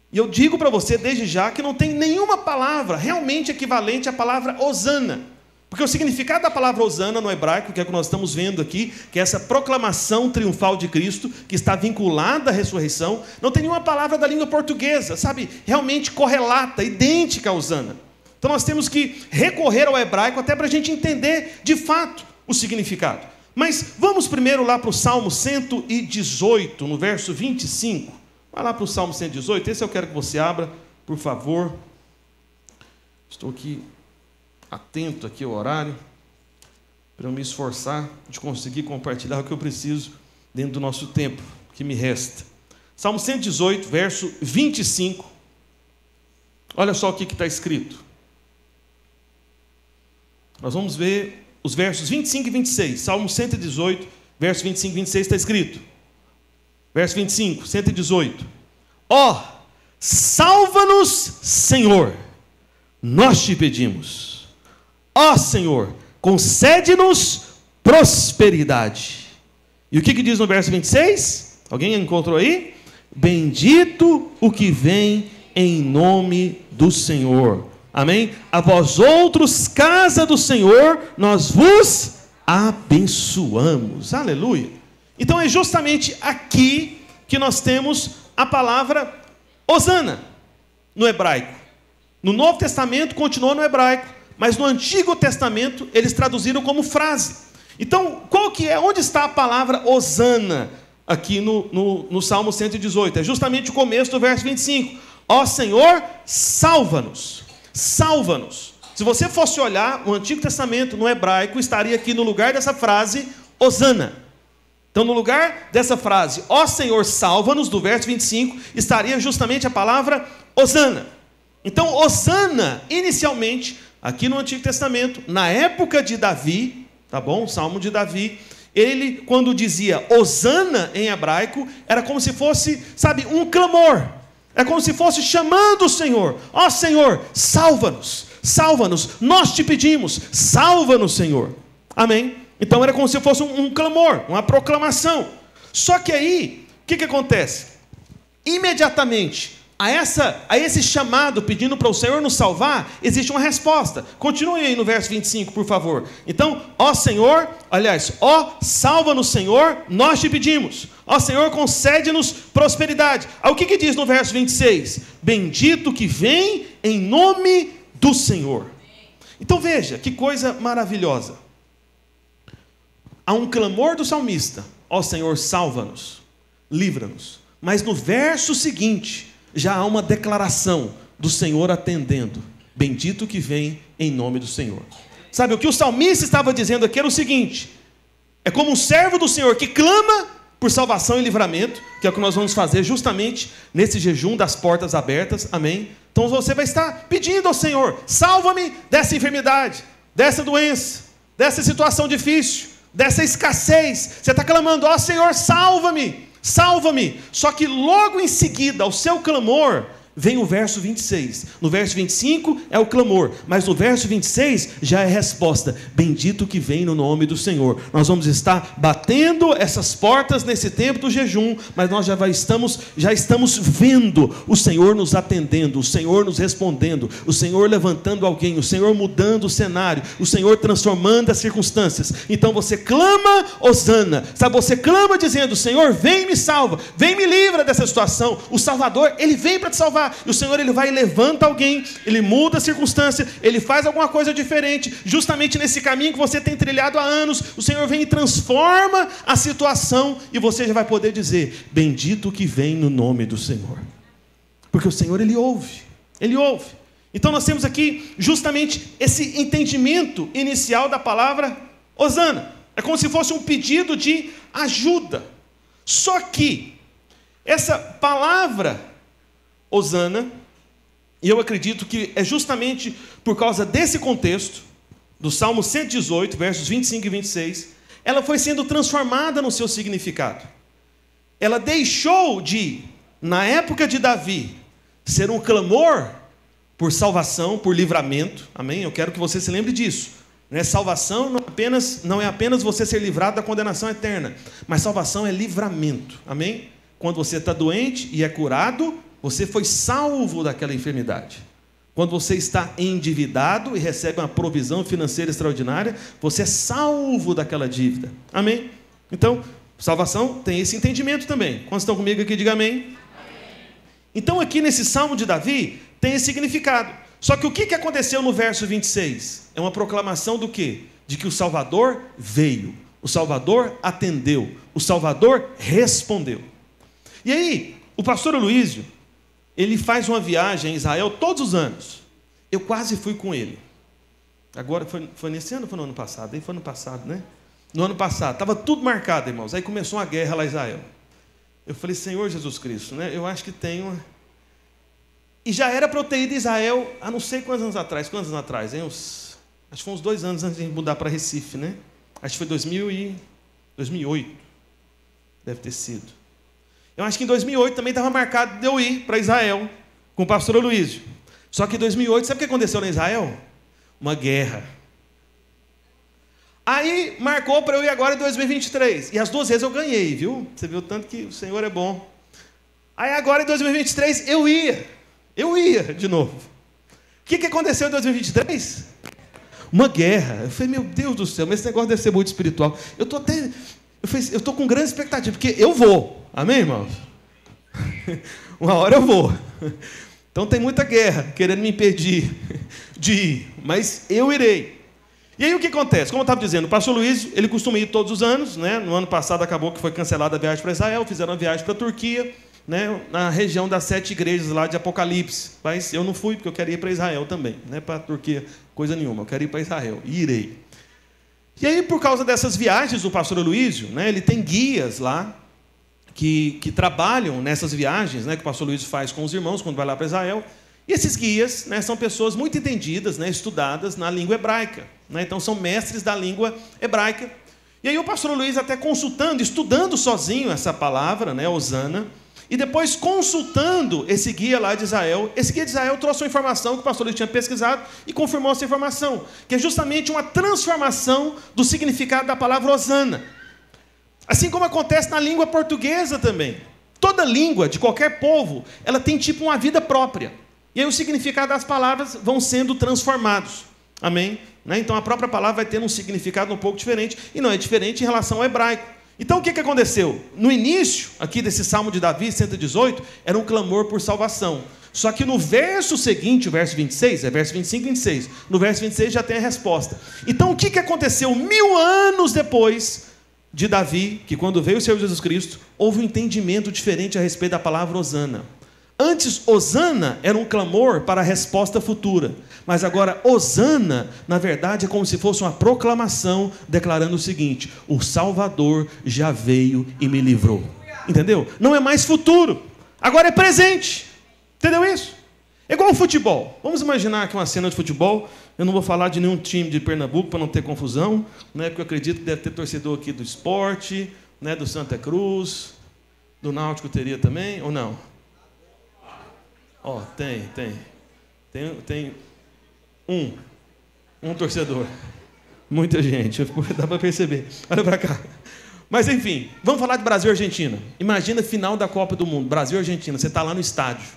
E eu digo para você desde já que não tem nenhuma palavra realmente equivalente à palavra hosana. Porque o significado da palavra hosana no hebraico, que é o que nós estamos vendo aqui, que é essa proclamação triunfal de Cristo, que está vinculada à ressurreição, não tem nenhuma palavra da língua portuguesa, realmente correlata, idêntica à hosana. Então nós temos que recorrer ao hebraico até para a gente entender de fato o significado. Mas vamos primeiro lá para o Salmo 118, no verso 25. Vai lá para o Salmo 118, esse eu quero que você abra, por favor. Estou aqui atento aqui ao horário, para eu me esforçar de conseguir compartilhar o que eu preciso dentro do nosso tempo que me resta. Salmo 118, verso 25. Olha só o que está escrito. Nós vamos ver os versos 25 e 26. Salmo 118, verso 25 e 26 está escrito. Verso 25, 118. Ó, salva-nos, Senhor, nós te pedimos. Ó Senhor, concede-nos prosperidade. E o que diz no verso 26? Alguém encontrou aí? Bendito o que vem em nome do Senhor. Amém? A vós outros, casa do Senhor, nós vos abençoamos. Aleluia. Então é justamente aqui que nós temos a palavra hosana no hebraico. No Novo Testamento continuou no hebraico, mas no Antigo Testamento eles traduziram como frase. Então, onde está a palavra hosana aqui no Salmo 118? É justamente o começo do verso 25. Ó Senhor, salva-nos. Salva-nos. Se você fosse olhar o Antigo Testamento no hebraico, estaria aqui no lugar dessa frase, hosana. Então, no lugar dessa frase, ó Senhor, salva-nos, do verso 25, estaria justamente a palavra hosana. Então, hosana, inicialmente, aqui no Antigo Testamento, na época de Davi, tá bom? O Salmo de Davi, ele, quando dizia hosana em hebraico, era como se fosse, um clamor. É como se fosse chamando o Senhor. Ó Senhor, salva-nos, salva-nos, nós te pedimos, salva-nos, Senhor. Amém? Então era como se fosse um clamor, uma proclamação. Só que aí, o que acontece? Imediatamente, a esse chamado pedindo para o Senhor nos salvar, existe uma resposta. Continue aí no verso 25, por favor. Então, ó Senhor, ó, salva-nos, Senhor, nós te pedimos. Ó Senhor, concede-nos prosperidade. Aí o que diz no verso 26? Bendito que vem em nome do Senhor. Então veja, que coisa maravilhosa. Há um clamor do salmista, ó Senhor, salva-nos, livra-nos. Mas no verso seguinte, já há uma declaração do Senhor atendendo. Bendito que vem em nome do Senhor. Sabe, o que o salmista estava dizendo aqui era o seguinte: é como um servo do Senhor que clama por salvação e livramento, que é o que nós vamos fazer justamente nesse jejum das portas abertas, amém? Então você vai estar pedindo ao Senhor: salva-me dessa enfermidade, dessa doença, dessa situação difícil, dessa escassez. Você está clamando: ó Senhor, salva-me. Salva-me. Só que logo em seguida ao seu clamor vem o verso 26. No verso 25 é o clamor, mas no verso 26 já é a resposta. Bendito que vem no nome do Senhor. Nós vamos estar batendo essas portas nesse tempo do jejum, mas nós já estamos vendo o Senhor nos atendendo, o Senhor nos respondendo, o Senhor levantando alguém, o Senhor mudando o cenário, o Senhor transformando as circunstâncias. Então você clama, hosana, sabe, você clama dizendo: Senhor, vem e me salva, vem me livra dessa situação. O Salvador, Ele vem para te salvar. lá. E o Senhor, Ele vai e levanta alguém, Ele muda a circunstância, Ele faz alguma coisa diferente. Justamente nesse caminho que você tem trilhado há anos, o Senhor vem e transforma a situação, e você já vai poder dizer: bendito que vem no nome do Senhor. Porque o Senhor, Ele ouve. Ele ouve. Então nós temos aqui justamente esse entendimento inicial da palavra Hosana. É como se fosse um pedido de ajuda. Só que essa palavra Hosana, e eu acredito que é justamente por causa desse contexto, do Salmo 118, versos 25 e 26, ela foi sendo transformada no seu significado. Ela deixou de, na época de Davi, ser um clamor por salvação, por livramento. Amém? Eu quero que você se lembre disso. Salvação não é apenas você ser livrado da condenação eterna, mas salvação é livramento. Amém? Quando você está doente e é curado, você foi salvo daquela enfermidade. Quando você está endividado e recebe uma provisão financeira extraordinária, você é salvo daquela dívida. Amém? Então, salvação tem esse entendimento também. Quantos estão comigo aqui, diga amém. Amém. Então, aqui nesse Salmo de Davi, tem esse significado. Só que o que aconteceu no verso 26? É uma proclamação do quê? De que o Salvador veio, o Salvador atendeu, o Salvador respondeu. E aí, o pastor Aloísio, ele faz uma viagem a Israel todos os anos. Eu quase fui com ele. Agora, foi nesse ano ou foi no ano passado? Aí foi no passado, né? No ano passado, estava tudo marcado, irmãos. Aí começou uma guerra lá em Israel. Eu falei: Senhor Jesus Cristo, né? Eu acho que tem uma... E já era para eu ter ido a Israel há não sei quantos anos atrás. Quantos anos atrás? Hein? Acho que foi uns 2 anos antes de mudar para Recife, né? Acho que foi 2008. Deve ter sido. Eu acho que em 2008 também estava marcado de eu ir para Israel com o pastor Aloísio. Só que em 2008, sabe o que aconteceu na Israel? Uma guerra. Aí marcou para eu ir agora em 2023. E as 2 vezes eu ganhei, viu? Você viu tanto que o Senhor é bom. Aí agora em 2023 eu ia de novo. O que aconteceu em 2023? Uma guerra. Eu falei: meu Deus do céu, mas esse negócio deve ser muito espiritual. Eu estou com grande expectativa, porque eu vou. Amém, irmãos? Uma hora eu vou. Então tem muita guerra querendo me impedir de ir, mas eu irei. E aí o que acontece? Como eu estava dizendo, o pastor Luiz, ele costuma ir todos os anos, né? No ano passado acabou que foi cancelada a viagem para Israel, fizeram uma viagem para a Turquia, né, na região das 7 igrejas lá de Apocalipse. Mas eu não fui, porque eu queria ir para Israel também. Não é para a Turquia coisa nenhuma, eu quero ir para Israel. E irei. E aí, por causa dessas viagens, o pastor Aloísio, né, ele tem guias lá que trabalham nessas viagens, né, que o pastor Aloísio faz com os irmãos quando vai lá para Israel. E esses guias, né, são pessoas muito entendidas, né, estudadas na língua hebraica. Né, então, são mestres da língua hebraica. E aí o pastor Aloísio até consultando, estudando sozinho essa palavra, né, Hosana, e depois consultando esse guia lá de Israel. Esse guia de Israel trouxe uma informação que o pastor Luiz tinha pesquisado e confirmou essa informação, que é justamente uma transformação do significado da palavra Hosana. Assim como acontece na língua portuguesa também. Toda língua de qualquer povo, ela tem tipo uma vida própria. E aí o significado das palavras vão sendo transformados. Amém? Né? Então a própria palavra vai tendo um significado um pouco diferente, e não é diferente em relação ao hebraico. Então o que aconteceu? No início, aqui desse Salmo de Davi, 118, era um clamor por salvação. Só que no verso seguinte, o verso 26, é verso 25 e 26, no verso 26 já tem a resposta. Então o que aconteceu 1000 anos depois de Davi, que quando veio o Senhor Jesus Cristo, houve um entendimento diferente a respeito da palavra Hosana. Antes, Hosana era um clamor para a resposta futura. Mas agora, Hosana, na verdade, é como se fosse uma proclamação declarando o seguinte: o Salvador já veio e me livrou. Entendeu? Não é mais futuro, agora é presente. Entendeu isso? É igual ao futebol. Vamos imaginar aqui uma cena de futebol. Eu não vou falar de nenhum time de Pernambuco para não ter confusão, né? Porque eu acredito que deve ter torcedor aqui do Sport, né? Do Santa Cruz, do Náutico teria também, ou não? Ó, tem um torcedor. Muita gente, dá para perceber. Olha para cá. Mas enfim, vamos falar de Brasil e Argentina. Imagina a final da Copa do Mundo, Brasil e Argentina. Você está lá no estádio.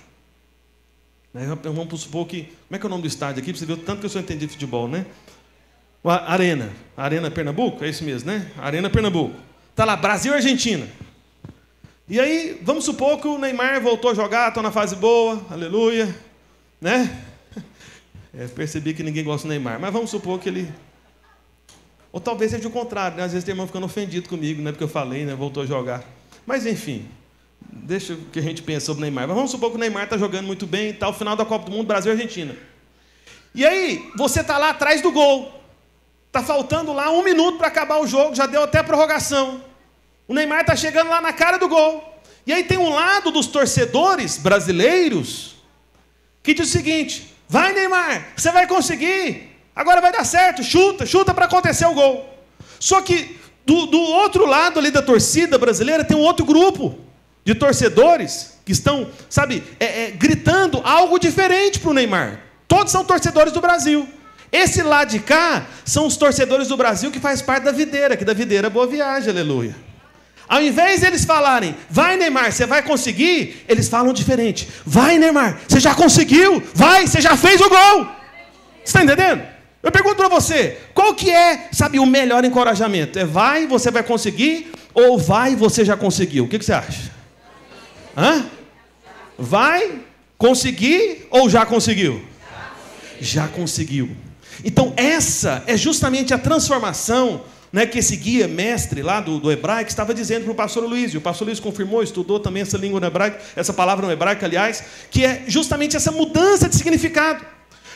Vamos supor que... Como é que é o nome do estádio aqui? Você viu tanto que eu só entendi de futebol, né? Arena Pernambuco? É isso mesmo, né? Arena Pernambuco. Está lá, Brasil e Argentina. E aí, vamos supor que o Neymar voltou a jogar, está na fase boa, aleluia, né? Percebi que ninguém gosta do Neymar, mas vamos supor que ele... Ou talvez seja o contrário, né? Às vezes tem irmão ficando ofendido comigo, né? Porque eu falei, né? Voltou a jogar. Mas enfim, deixa o que a gente pensa sobre o Neymar. Mas vamos supor que o Neymar está jogando muito bem e tal, final da Copa do Mundo, Brasil e Argentina. E aí, você está lá atrás do gol. Está faltando lá 1 minuto para acabar o jogo, já deu até prorrogação. O Neymar está chegando lá na cara do gol. E aí tem um lado dos torcedores brasileiros que diz o seguinte: vai, Neymar, você vai conseguir, agora vai dar certo, chuta para acontecer o gol. Só que do outro lado ali da torcida brasileira tem um outro grupo de torcedores que estão, sabe, gritando algo diferente para o Neymar. Todos são torcedores do Brasil. Esse lado de cá são os torcedores do Brasil que faz parte da videira, que da videira é Boa Viagem, aleluia. Ao invés de eles falarem, vai, Neymar, você vai conseguir, eles falam diferente. Vai, Neymar, você já conseguiu, vai, você já fez o gol. Você está entendendo? Eu pergunto para você, qual que é, sabe, o melhor encorajamento? É vai, você vai conseguir, ou vai, você já conseguiu? O que você acha? Hã? Vai, conseguir, ou já conseguiu? Já conseguiu. Então essa é justamente a transformação, né, que esse guia mestre lá do hebraico estava dizendo para o pastor Luiz. E o pastor Luiz confirmou, estudou também essa língua no hebraico, essa palavra no hebraico, aliás, que é justamente essa mudança de significado.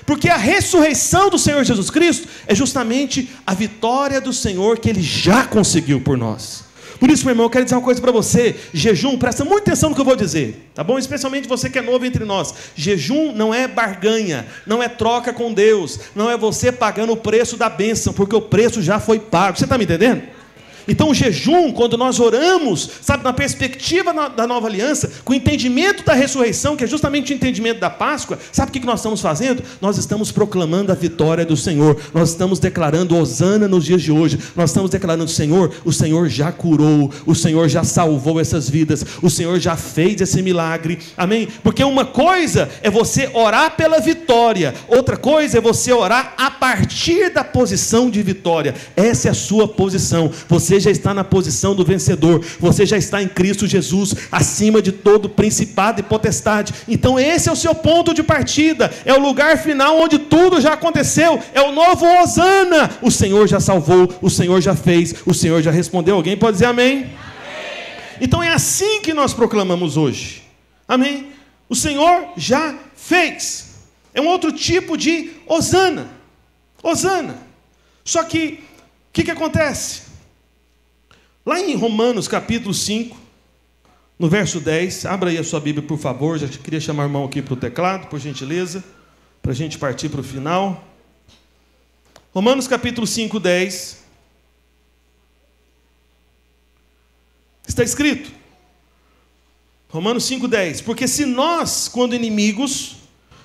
Porque a ressurreição do Senhor Jesus Cristo é justamente a vitória do Senhor que Ele já conseguiu por nós. Por isso, meu irmão, eu quero dizer uma coisa para você. Jejum, presta muita atenção no que eu vou dizer, tá bom? Especialmente você que é novo entre nós. Jejum não é barganha, não é troca com Deus, não é você pagando o preço da bênção, porque o preço já foi pago. Você está me entendendo? Então o jejum, quando nós oramos, sabe, na perspectiva da nova aliança, com o entendimento da ressurreição, que é justamente o entendimento da Páscoa, sabe o que nós estamos fazendo? Nós estamos proclamando a vitória do Senhor, nós estamos declarando hosana nos dias de hoje, nós estamos declarando, Senhor, o Senhor já curou, o Senhor já salvou essas vidas, o Senhor já fez esse milagre, amém? Porque uma coisa é você orar pela vitória, outra coisa é você orar a partir da posição de vitória. Essa é a sua posição. Você já está na posição do vencedor, você já está em Cristo Jesus, acima de todo principado e potestade. Então esse é o seu ponto de partida, é o lugar final onde tudo já aconteceu, é o novo hosana. O Senhor já salvou, o Senhor já fez, o Senhor já respondeu. Alguém pode dizer amém? Amém. Então é assim que nós proclamamos hoje, amém? O Senhor já fez. É um outro tipo de hosana. Hosana. Só que o que acontece? Lá em Romanos capítulo 5, no verso 10, abra aí a sua Bíblia, por favor. Já queria chamar o irmão aqui para o teclado, por gentileza, para a gente partir para o final. Romanos capítulo 5, 10. Está escrito, Romanos 5, 10. Porque se nós, quando inimigos,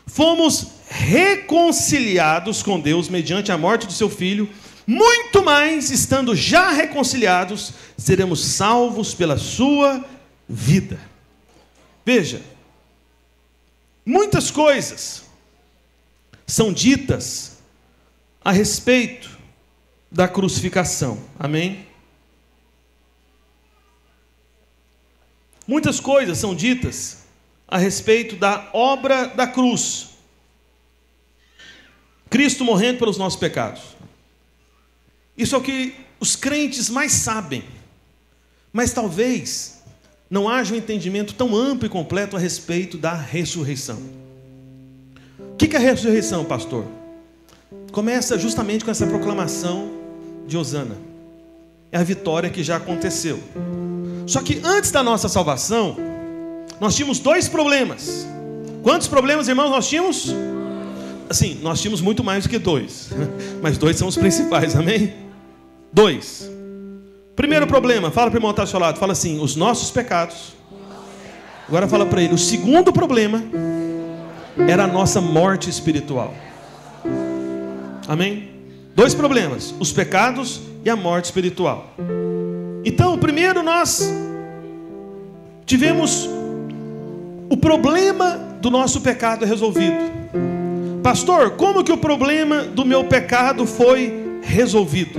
fomos reconciliados com Deus mediante a morte do seu Filho, muito mais, estando já reconciliados, seremos salvos pela sua vida. Veja, muitas coisas são ditas a respeito da crucificação, amém? Muitas coisas são ditas a respeito da obra da cruz. Cristo morrendo pelos nossos pecados. Isso é o que os crentes mais sabem, mas talvez não haja um entendimento tão amplo e completo a respeito da ressurreição. O que é a ressurreição, pastor? Começa justamente com essa proclamação de hosana. É a vitória que já aconteceu. Só que antes da nossa salvação, nós tínhamos 2 problemas. Quantos problemas, irmãos, nós tínhamos? Assim, nós tínhamos muito mais do que 2, mas 2 são os principais, amém? 2. Primeiro problema, fala para o irmão que está ao seu lado, fala assim, os nossos pecados. Agora fala para ele, o segundo problema era a nossa morte espiritual. Amém? 2 problemas, os pecados e a morte espiritual. Então, primeiro nós tivemos o problema do nosso pecado resolvido. Pastor, como que o problema do meu pecado foi resolvido?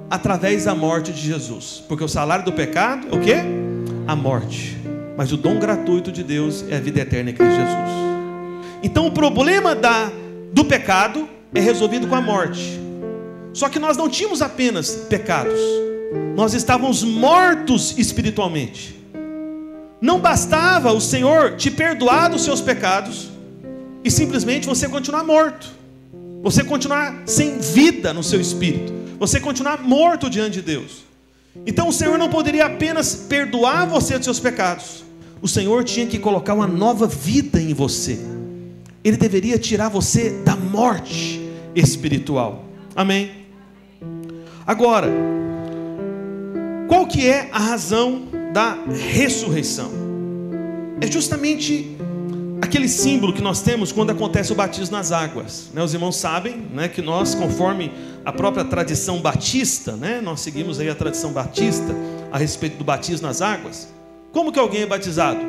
Através da morte de Jesus. Porque o salário do pecado é o quê? a morte. Mas o dom gratuito de Deus é a vida eterna em Cristo Jesus. Então o problema do pecado é resolvido com a morte. Só que nós não tínhamos apenas pecados, nós estávamos mortos espiritualmente. Não bastava o Senhor te perdoar dos seus pecados e simplesmente você continuar morto, você continuar sem vida no seu espírito, você continuar morto diante de Deus. Então o Senhor não poderia apenas perdoar você dos seus pecados, o Senhor tinha que colocar uma nova vida em você. Ele deveria tirar você da morte espiritual. Amém? Agora, qual que é a razão da ressurreição? É justamente aquele símbolo que nós temos quando acontece o batismo nas águas. Os irmãos sabem, que nós, conforme a própria tradição batista, nós seguimos aí a tradição batista a respeito do batismo nas águas. Como que alguém é batizado?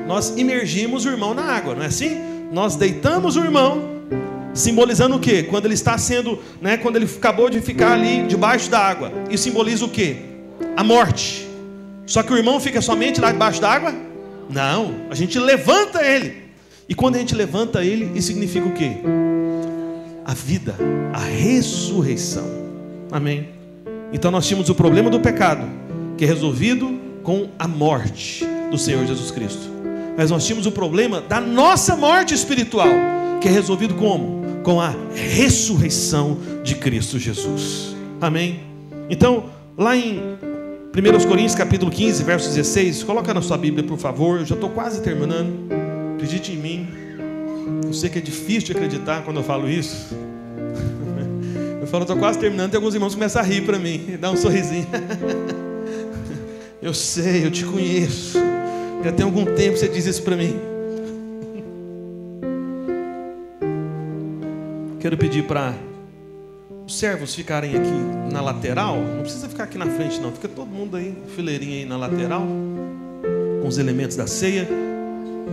Nós imergimos o irmão na água, não é assim? Nós deitamos o irmão, simbolizando o quê? Quando ele está sendo, quando ele acabou de ficar ali debaixo da água. Isso simboliza o quê? A morte. Só que o irmão fica somente lá debaixo da água? Não, a gente levanta ele. E quando a gente levanta ele, isso significa o quê? A vida, a ressurreição. Amém? Então nós tínhamos o problema do pecado, que é resolvido com a morte do Senhor Jesus Cristo. Mas nós tínhamos o problema da nossa morte espiritual, que é resolvido como? Com a ressurreição de Cristo Jesus. Amém? Então, lá em 1 Coríntios capítulo 15, verso 16, coloca na sua Bíblia, por favor. Eu já estou quase terminando. Acredite em mim. Eu sei que é difícil de acreditar quando eu falo isso. Eu falo, estou quase terminando, e alguns irmãos começam a rir para mim, dá um sorrisinho. Eu sei, eu te conheço. Já tem algum tempo que você diz isso para mim. Quero pedir para os servos ficarem aqui na lateral. Não precisa ficar aqui na frente não. Fica todo mundo aí, fileirinha aí na lateral, com os elementos da ceia.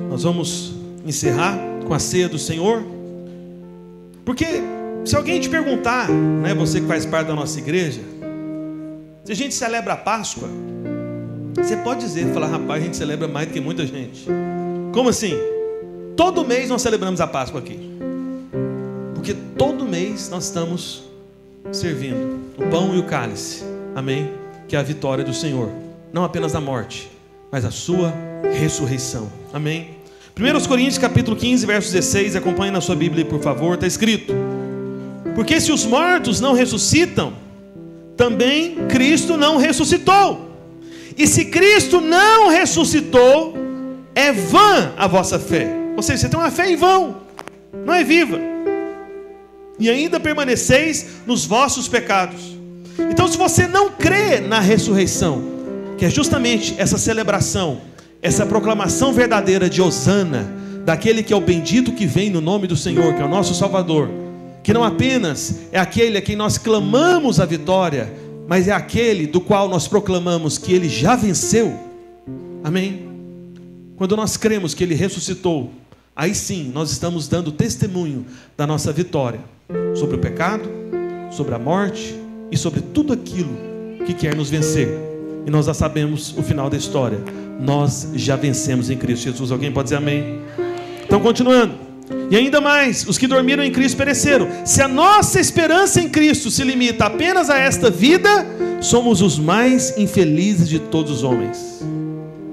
Nós vamos encerrar com a ceia do Senhor. Porque se alguém te perguntar, você que faz parte da nossa igreja, se a gente celebra a Páscoa, você pode dizer, falar, rapaz, a gente celebra mais do que muita gente. Como assim? Todo mês nós celebramos a Páscoa aqui. Porque todo mês nós estamos servindo o pão e o cálice. Amém? Que é a vitória do Senhor. Não apenas a morte, mas a sua ressurreição. Amém? 1 Coríntios capítulo 15, verso 16. Acompanhe na sua Bíblia, por favor. Está escrito: porque se os mortos não ressuscitam, também Cristo não ressuscitou. E se Cristo não ressuscitou, é vã a vossa fé. Ou seja, você tem uma fé em vão, não é viva. E ainda permaneceis nos vossos pecados. Então, se você não crê na ressurreição, que é justamente essa celebração, essa proclamação verdadeira de Hosana, daquele que é o bendito que vem no nome do Senhor, que é o nosso Salvador, que não apenas é aquele a quem nós clamamos a vitória, mas é aquele do qual nós proclamamos que ele já venceu. Amém? Quando nós cremos que ele ressuscitou, aí sim nós estamos dando testemunho da nossa vitória sobre o pecado, sobre a morte e sobre tudo aquilo que quer nos vencer. E nós já sabemos o final da história. Nós já vencemos em Cristo Jesus. Alguém pode dizer amém? Então, continuando. E ainda mais, os que dormiram em Cristo pereceram. Se a nossa esperança em Cristo se limita apenas a esta vida, somos os mais infelizes de todos os homens.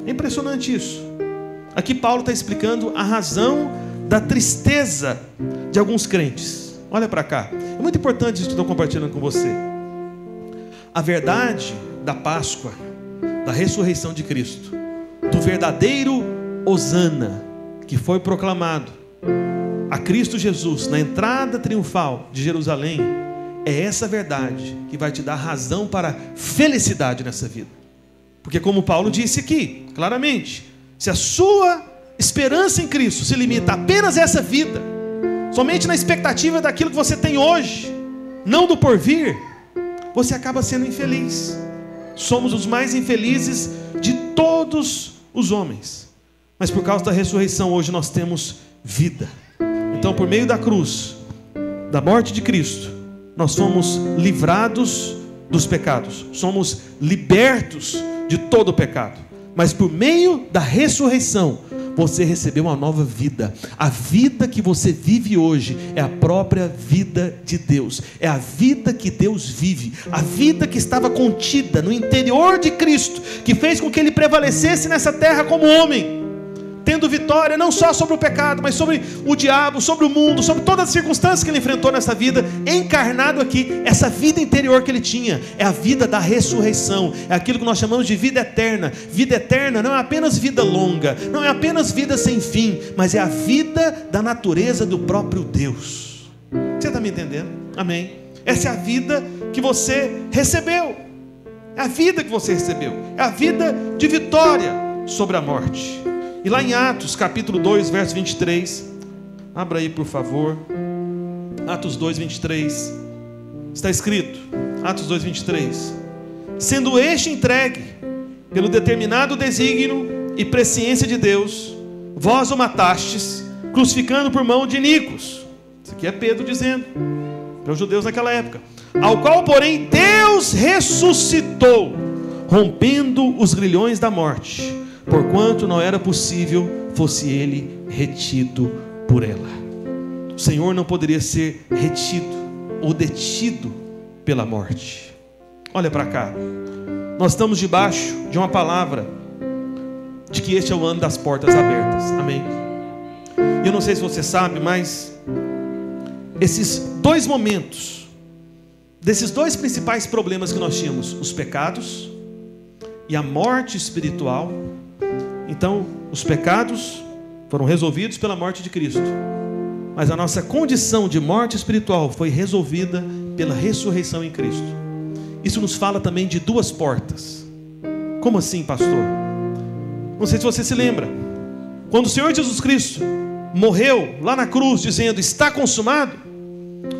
É impressionante isso. Aqui Paulo está explicando a razão da tristeza de alguns crentes. Olha para cá. É muito importante isso que eu estou compartilhando com você. A verdade da Páscoa, da ressurreição de Cristo, do verdadeiro Hosana que foi proclamado a Cristo Jesus na entrada triunfal de Jerusalém, é essa verdade que vai te dar razão para felicidade nessa vida. Porque como Paulo disse aqui, claramente, se a sua esperança em Cristo se limita apenas a essa vida, somente na expectativa daquilo que você tem hoje, não do porvir, você acaba sendo infeliz. Somos os mais infelizes de todos os homens. Mas por causa da ressurreição, hoje nós temos vida. Então, por meio da cruz, da morte de Cristo, nós fomos livrados dos pecados. Somos libertos de todo o pecado. mas por meio da ressurreição, você recebeu uma nova vida. A vida que você vive hoje é a própria vida de Deus. É a vida que Deus vive. A vida que estava contida no interior de Cristo, que fez com que Ele prevalecesse nessa terra como homem, tendo vitória não só sobre o pecado, mas sobre o diabo, sobre o mundo, sobre todas as circunstâncias que Ele enfrentou nessa vida, encarnado aqui. Essa vida interior que Ele tinha é a vida da ressurreição. É aquilo que nós chamamos de vida eterna. Vida eterna não é apenas vida longa, não é apenas vida sem fim, mas é a vida da natureza do próprio Deus. Você está me entendendo? Amém? Essa é a vida que você recebeu. É a vida que você recebeu. É a vida de vitória sobre a morte. E lá em Atos capítulo 2, verso 23, abra aí por favor, Atos 2, 23, está escrito, Atos 2, 23, sendo este entregue pelo determinado desígnio e presciência de Deus, vós o matastes, crucificando por mão de iníquos. Isso aqui é Pedro dizendo para os judeus naquela época, ao qual porém Deus ressuscitou, rompendo os grilhões da morte, porquanto não era possível fosse ele retido por ela. O Senhor não poderia ser retido ou detido pela morte. Olha para cá, nós estamos debaixo de uma palavra de que este é o ano das portas abertas, amém? Eu não sei se você sabe, mas esses dois momentos, desses dois principais problemas que nós tínhamos, os pecados e a morte espiritual. Então, os pecados foram resolvidos pela morte de Cristo, mas a nossa condição de morte espiritual foi resolvida pela ressurreição em Cristo. Isso nos fala também de duas portas. Como assim, pastor? Não sei se você se lembra, quando o Senhor Jesus Cristo morreu lá na cruz dizendo, está consumado,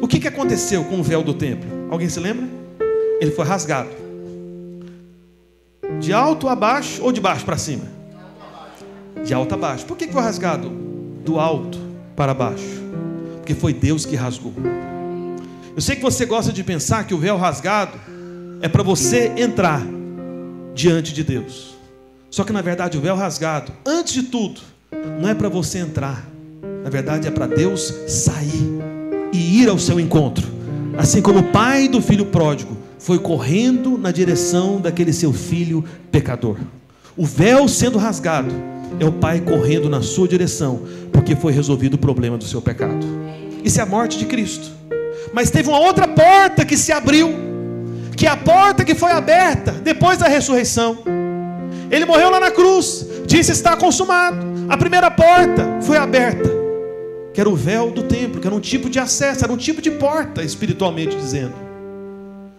o que aconteceu com o véu do templo? Alguém se lembra? Ele foi rasgado. De alto a baixo ou de baixo para cima? De alto a baixo. Por que foi rasgado? Do alto para baixo. Porque foi Deus que rasgou. Eu sei que você gosta de pensar que o véu rasgado é para você entrar diante de Deus. Só que na verdade o véu rasgado, antes de tudo, não é para você entrar. Na verdade é para Deus sair e ir ao seu encontro. Assim como o pai do filho pródigo foi correndo na direção daquele seu filho pecador. O véu sendo rasgado é o pai correndo na sua direção, porque foi resolvido o problema do seu pecado. Isso é a morte de Cristo. Mas teve uma outra porta que se abriu, que é a porta que foi aberta depois da ressurreição. Ele morreu lá na cruz, disse está consumado. A primeira porta foi aberta, que era o véu do templo, que era um tipo de acesso, era um tipo de porta, espiritualmente dizendo.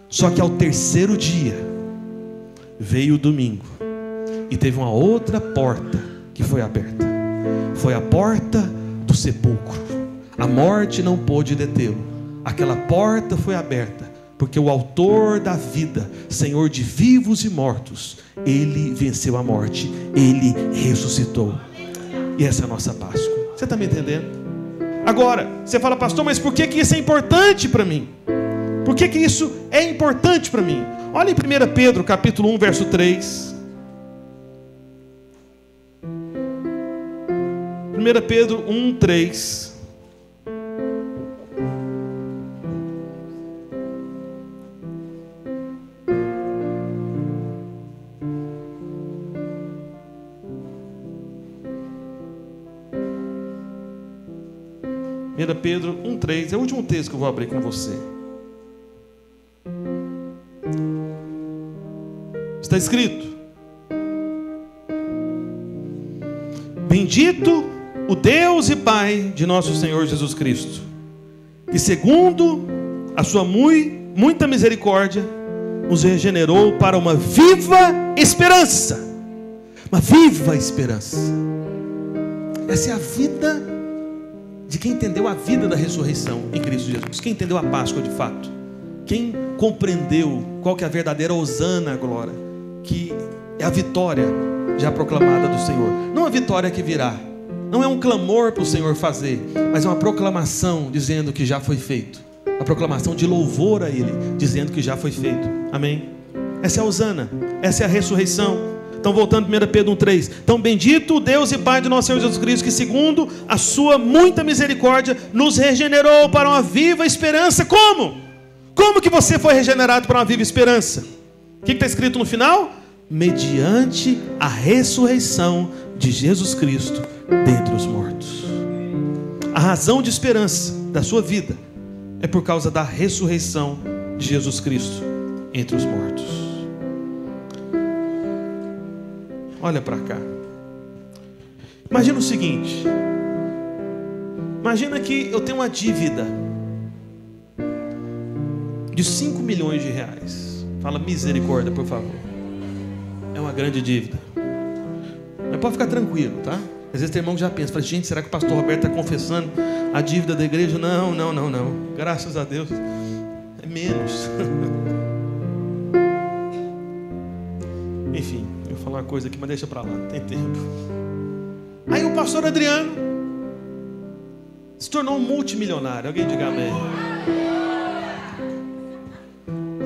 Só que ao terceiro dia veio o domingo e teve uma outra porta que foi aberta. Foi a porta do sepulcro. A morte não pôde detê-lo. Aquela porta foi aberta porque o autor da vida, Senhor de vivos e mortos, Ele venceu a morte, Ele ressuscitou. E essa é a nossa Páscoa. Você está me entendendo? Agora, você fala, pastor, mas por que isso é importante para mim? Por que isso é importante para mim? Olha em 1 Pedro capítulo 1, verso 3. 1 Pedro 1, 3. Pedro 1,3 é o último texto que eu vou abrir com você. Está escrito: bendito o Deus e Pai de nosso Senhor Jesus Cristo, que segundo a sua muita misericórdia nos regenerou para uma viva esperança. Uma viva esperança. Essa é a vida de quem entendeu a vida da ressurreição em Cristo Jesus. Quem entendeu a Páscoa de fato. Quem compreendeu qual que é a verdadeira hosana, glória, que é a vitória já proclamada do Senhor. Não a vitória que virá. Não é um clamor para o Senhor fazer, mas é uma proclamação dizendo que já foi feito. A proclamação de louvor a Ele, dizendo que já foi feito. Amém? Essa é a hosana. Essa é a ressurreição. Então voltando 1 Pedro 1,3. Então bendito o Deus e Pai de nosso Senhor Jesus Cristo, que segundo a sua muita misericórdia, nos regenerou para uma viva esperança. Como? Como que você foi regenerado para uma viva esperança? O que está escrito no final? Mediante a ressurreição de Jesus Cristo dentre os mortos. A razão de esperança da sua vida é por causa da ressurreição de Jesus Cristo entre os mortos. Olha para cá. Imagina o seguinte. Imagina que eu tenho uma dívida de 5 milhões de reais. Fala misericórdia, por favor. É uma grande dívida. Mas pode ficar tranquilo, tá? Às vezes tem irmão que já pensa, fala, gente, será que o pastor Roberto está confessando a dívida da igreja? Não. Graças a Deus. É menos. Enfim, eu vou falar uma coisa aqui, mas deixa para lá, não tem tempo. Aí o pastor Adriano se tornou um multimilionário. Alguém diga amém.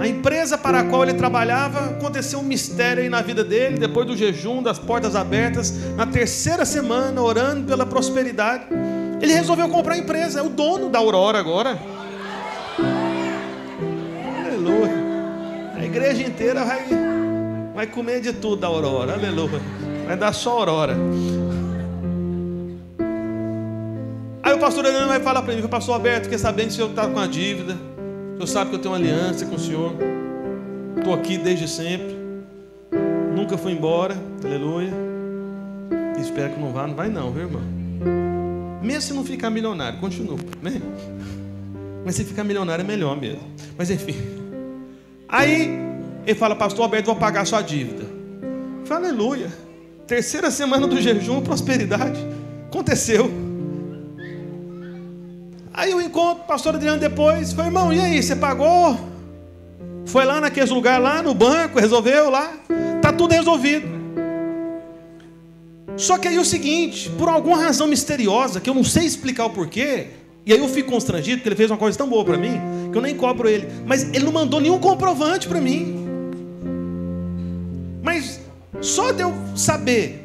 A empresa para a qual ele trabalhava, aconteceu um mistério aí na vida dele, depois do jejum, das portas abertas, na terceira semana, orando pela prosperidade, ele resolveu comprar a empresa, é o dono da Aurora agora. Aleluia. A igreja inteira vai comer de tudo da Aurora, aleluia. Vai dar só Aurora. Aí o pastor Adriano vai falar para mim, pastor Alberto, quer saber se o senhor está com a dívida? O senhor sabe que eu tenho uma aliança com o senhor. Estou aqui desde sempre. Nunca fui embora. Aleluia. Espero que não vá. Não vai não, viu, irmão? Mesmo se não ficar milionário, continua, né? Mas se ficar milionário é melhor mesmo. Mas enfim. Aí ele fala, pastor Alberto, vou pagar a sua dívida. Eu falo, aleluia. Terceira semana do jejum, prosperidade. Aconteceu. Aí eu encontro o pastor Adriano depois. Falei, irmão, e aí, você pagou? Foi lá naquele lugar, lá no banco, resolveu lá. Está tudo resolvido. Só que aí o seguinte, por alguma razão misteriosa, que eu não sei explicar o porquê, e aí eu fico constrangido, porque ele fez uma coisa tão boa para mim, que eu nem cobro ele. Mas ele não mandou nenhum comprovante para mim. Mas só de eu saber,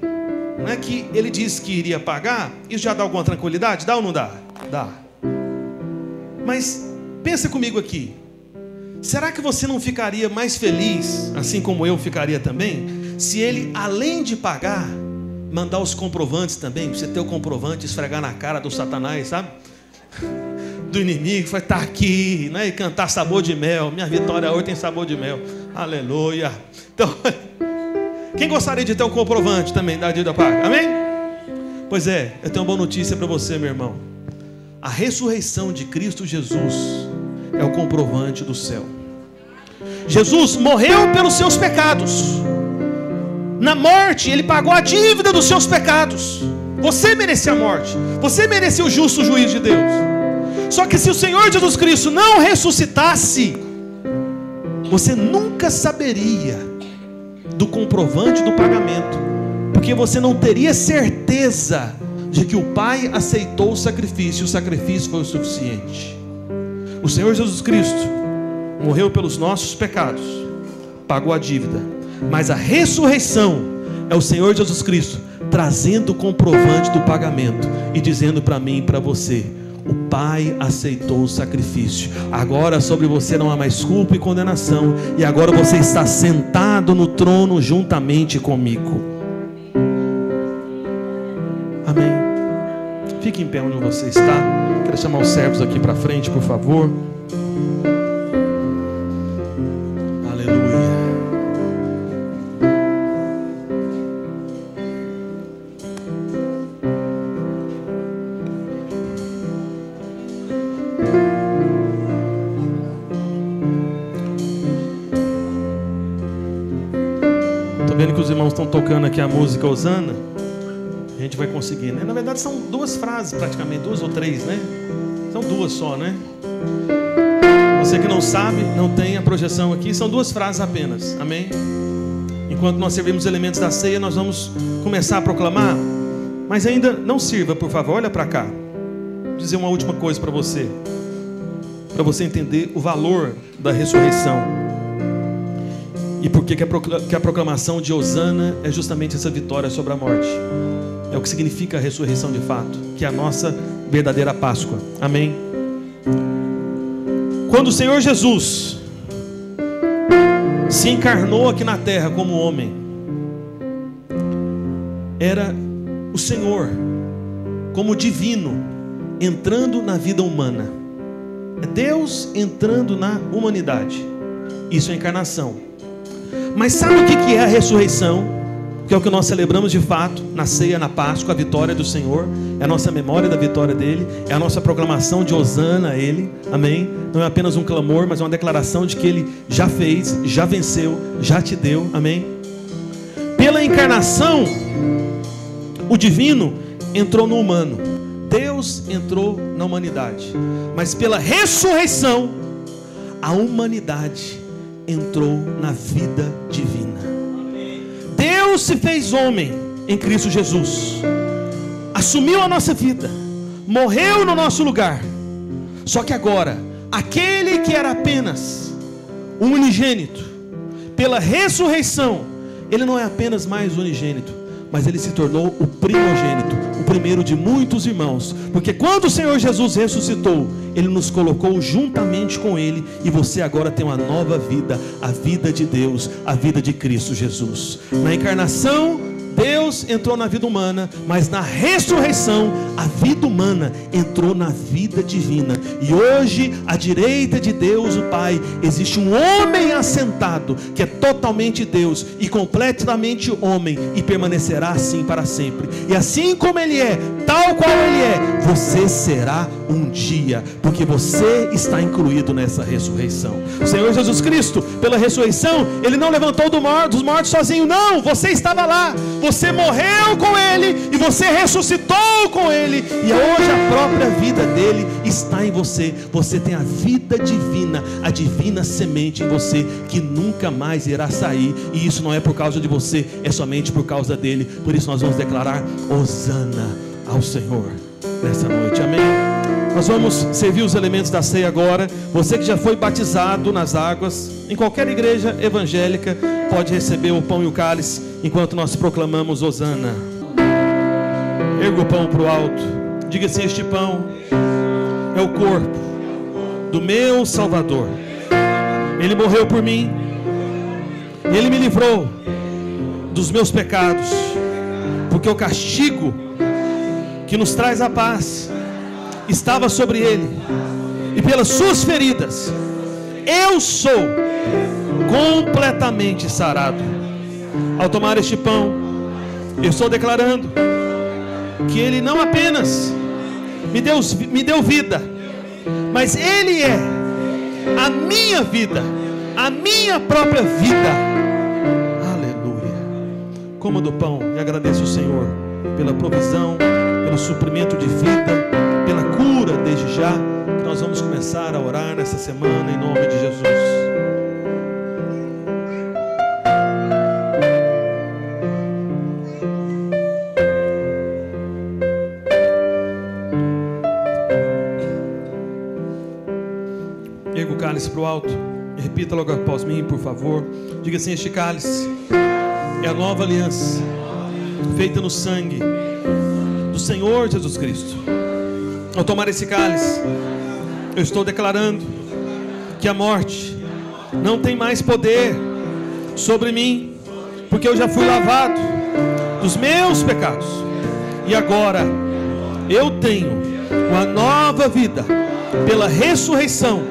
né, que ele disse que iria pagar, isso já dá alguma tranquilidade? Dá ou não dá? Dá. Mas pensa comigo aqui. Será que você não ficaria mais feliz, assim como eu ficaria também, se ele, além de pagar, mandar os comprovantes também? Você ter o comprovante, esfregar na cara do Satanás, sabe? Do inimigo, vai estar aqui, né? E cantar sabor de mel. Minha vitória hoje tem sabor de mel. Aleluia. Então, quem gostaria de ter um comprovante também da dívida paga? Amém? Pois é, eu tenho uma boa notícia para você, meu irmão. A ressurreição de Cristo Jesus é o comprovante do céu. Jesus morreu pelos seus pecados. Na morte, Ele pagou a dívida dos seus pecados. Você merecia a morte. Você merecia o justo juízo de Deus. Só que se o Senhor Jesus Cristo não ressuscitasse, você nunca saberia do comprovante do pagamento, porque você não teria certeza de que o Pai aceitou o sacrifício, e o sacrifício foi o suficiente. O Senhor Jesus Cristo morreu pelos nossos pecados, pagou a dívida, mas a ressurreição é o Senhor Jesus Cristo trazendo o comprovante do pagamento e dizendo para mim e para você: o Pai aceitou o sacrifício, agora sobre você não há mais culpa e condenação, e agora você está sentado no trono juntamente comigo. Amém. Fique em pé onde você está. Quero chamar os servos aqui para frente, por favor. Aleluia. Estou vendo que os irmãos estão tocando aqui a música Hosana. A gente vai conseguir, né? Na verdade são duas frases praticamente, duas ou três, né? São duas só, né? Você que não sabe, não tem a projeção aqui, são duas frases apenas, amém? Enquanto nós servimos elementos da ceia, nós vamos começar a proclamar. Mas ainda não sirva, por favor, olha para cá. Vou dizer uma última coisa para você entender o valor da ressurreição. E por que a proclamação de Hosana é justamente essa vitória sobre a morte? É o que significa a ressurreição de fato, que é a nossa verdadeira Páscoa. Amém? Quando o Senhor Jesus se encarnou aqui na terra como homem, era o Senhor como divino entrando na vida humana. É Deus entrando na humanidade. Isso é encarnação. Mas sabe o que é a ressurreição? Que é o que nós celebramos de fato na ceia, na Páscoa, a vitória do Senhor. É a nossa memória da vitória dele. É a nossa proclamação de Hosana a ele. Amém? Não é apenas um clamor, mas é uma declaração de que ele já fez, já venceu, já te deu. Amém? Pela encarnação, o divino entrou no humano. Deus entrou na humanidade. Mas pela ressurreição, a humanidade entrou na vida divina. Deus se fez homem em Cristo Jesus, assumiu a nossa vida, morreu no nosso lugar. Só que agora, aquele que era apenas o unigênito, pela ressurreição, ele não é apenas mais unigênito, mas ele se tornou o primogênito, o primeiro de muitos irmãos. Porque quando o Senhor Jesus ressuscitou, ele nos colocou juntamente com ele, e você agora tem uma nova vida, a vida de Deus, a vida de Cristo Jesus. Na encarnação, Deus entrou na vida humana, mas na ressurreição, a vida humana entrou na vida divina. E hoje, à direita de Deus, o Pai, existe um homem assentado, que é totalmente Deus e completamente homem, e permanecerá assim para sempre. E assim como ele é, tal qual ele é, você será um dia, porque você está incluído nessa ressurreição. O Senhor Jesus Cristo, pela ressurreição, ele não levantou dos mortos sozinho, não, você estava lá. Você morreu com ele e você ressuscitou com ele, e hoje a própria vida dele está em você. Você tem a vida divina, a divina semente em você, que nunca mais irá sair. E isso não é por causa de você, é somente por causa dele. Por isso nós vamos declarar Hosana ao Senhor nessa noite. Amém? Nós vamos servir os elementos da ceia agora. Você que já foi batizado nas águas, em qualquer igreja evangélica, pode receber o pão e o cálice enquanto nós proclamamos Hosana. Erga o pão para o alto. Diga assim: este pão é o corpo do meu Salvador. Ele morreu por mim. Ele me livrou dos meus pecados, porque o castigo que nos traz a paz estava sobre ele, e pelas suas feridas eu sou completamente sarado. Ao tomar este pão, eu estou declarando que ele não apenas me deu vida, mas ele é a minha vida, a minha própria vida. Aleluia. Coma do pão e agradeça o Senhor pela provisão, pelo suprimento de vida, pela cura desde já. Nós vamos começar a orar nessa semana em nome de Jesus. Erga o cálice para o alto e repita logo após mim, por favor. Diga assim: este cálice é a nova aliança feita no sangue do Senhor Jesus Cristo. Ao tomar esse cálice, eu estou declarando que a morte não tem mais poder sobre mim, porque eu já fui lavado dos meus pecados, e agora eu tenho uma nova vida pela ressurreição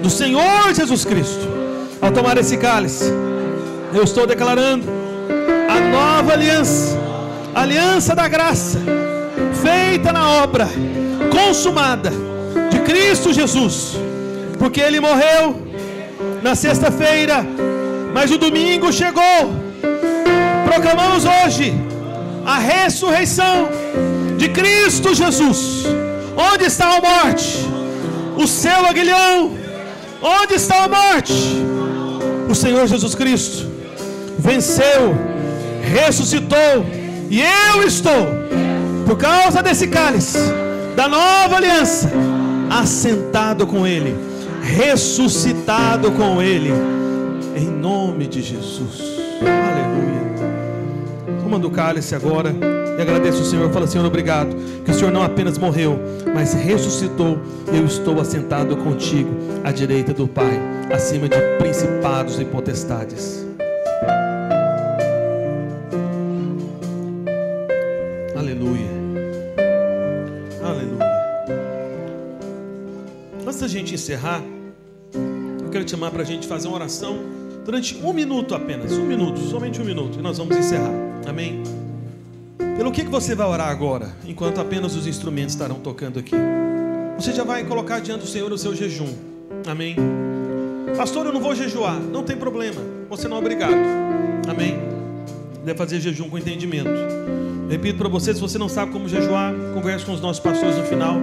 do Senhor Jesus Cristo. Ao tomar esse cálice, eu estou declarando a nova aliança, a aliança da graça, feita na obra consumada de Cristo Jesus, porque ele morreu na sexta-feira, mas o domingo chegou. Proclamamos hoje a ressurreição de Cristo Jesus. Onde está a morte? O seu aguilhão. Onde está a morte? O Senhor Jesus Cristo venceu, ressuscitou, e eu estou, por causa desse cálice da nova aliança, assentado com ele, ressuscitado com ele. em nome de Jesus. Aleluia. Toma do cálice agora e agradeço ao Senhor. Fala: Senhor, obrigado, que o Senhor não apenas morreu, mas ressuscitou. Eu estou assentado contigo à direita do Pai, acima de principados e potestades. Aleluia. Aleluia. Antes da gente encerrar, eu quero te chamar para a gente fazer uma oração durante 1 minuto apenas. 1 minuto, somente 1 minuto, e nós vamos encerrar. Amém? Pelo que você vai orar agora, enquanto apenas os instrumentos estarão tocando aqui? Você já vai colocar diante do Senhor o seu jejum. Amém? Pastor, eu não vou jejuar. Não tem problema, você não é obrigado. Amém? Deve fazer jejum com entendimento. Repito para você, se você não sabe como jejuar, converse com os nossos pastores no final.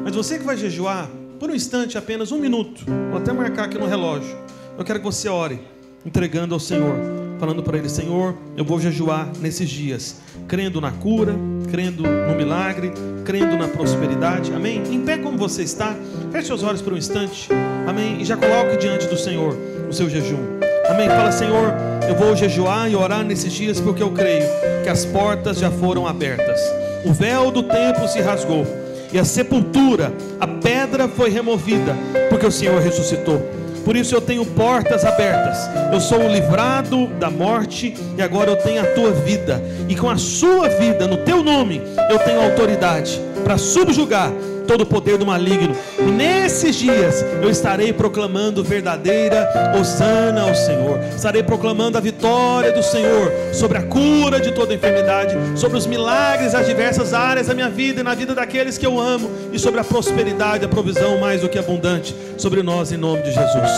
Mas você que vai jejuar, por um instante, apenas 1 minuto, vou até marcar aqui no relógio. Eu quero que você ore, entregando ao Senhor, falando para Ele: Senhor, eu vou jejuar nesses dias, crendo na cura, crendo no milagre, crendo na prosperidade. Amém? Em pé como você está, feche seus olhos por um instante. Amém? E já coloque diante do Senhor o seu jejum. Amém? Fala: Senhor, eu vou jejuar e orar nesses dias, porque eu creio que as portas já foram abertas. O véu do templo se rasgou e a sepultura, a pedra foi removida, porque o Senhor ressuscitou. Por isso eu tenho portas abertas. Eu sou livrado da morte e agora eu tenho a tua vida. E com a sua vida, no teu nome, eu tenho autoridade para subjugar todo o poder do maligno. E nesses dias eu estarei proclamando verdadeira hosana ao Senhor. Estarei proclamando a vitória do Senhor sobre a cura de toda enfermidade, sobre os milagres nas diversas áreas da minha vida e na vida daqueles que eu amo, e sobre a prosperidade, a provisão mais do que abundante sobre nós, em nome de Jesus.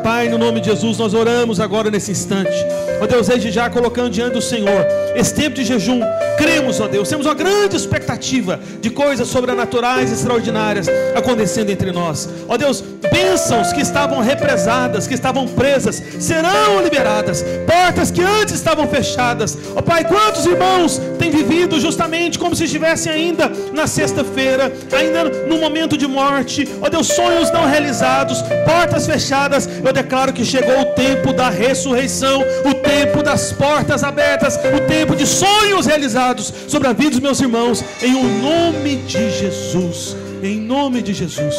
Pai, no nome de Jesus, nós oramos agora nesse instante, ó Deus, desde já colocando diante do Senhor esse tempo de jejum. Cremos, ó Deus, temos uma grande expectativa de coisas sobrenaturais, extraordinárias acontecendo entre nós. Ó Deus, bênçãos que estavam represadas, que estavam presas, serão liberadas. Portas que antes estavam fechadas. Ó Pai, quantos irmãos têm vivido justamente como se estivessem ainda na sexta-feira, ainda no momento de morte. Ó Deus, sonhos não realizados, portas fechadas. Eu declaro que chegou o tempo da ressurreição, o tempo das portas abertas, o tempo de sonhos realizados sobre a vida dos meus irmãos, em o nome de Jesus. Em nome de Jesus.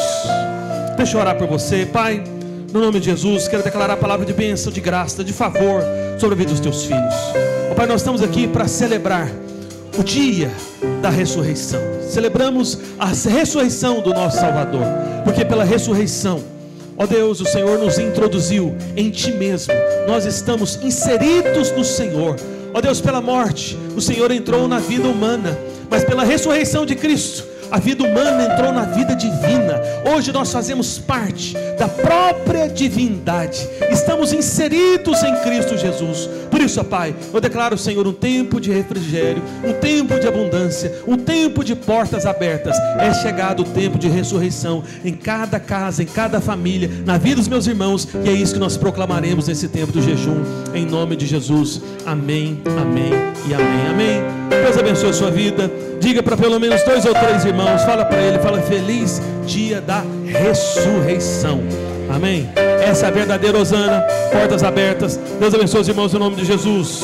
Deixa eu orar por você. Pai, no nome de Jesus, quero declarar a palavra de bênção, de graça, de favor sobre a vida dos teus filhos. Ó Pai, nós estamos aqui para celebrar o dia da ressurreição. Celebramos a ressurreição do nosso Salvador, porque pela ressurreição, ó Deus, o Senhor nos introduziu em Ti mesmo. Nós estamos inseridos no Senhor. Ó Deus, pela morte, o Senhor entrou na vida humana, mas pela ressurreição de Cristo, a vida humana entrou na vida divina. Hoje nós fazemos parte da própria divindade. Estamos inseridos em Cristo Jesus. Por isso, ó Pai, eu declaro, Senhor, um tempo de refrigério, um tempo de abundância, um tempo de portas abertas. É chegado o tempo de ressurreição em cada casa, em cada família, na vida dos meus irmãos. E é isso que nós proclamaremos nesse tempo do jejum, em nome de Jesus. Amém, amém e amém, amém. Deus abençoe a sua vida. Diga para pelo menos 2 ou 3 irmãos, fala para ele, fala: feliz dia da ressurreição. Amém? Essa é a verdadeira hosana, portas abertas. Deus abençoe os irmãos em nome de Jesus.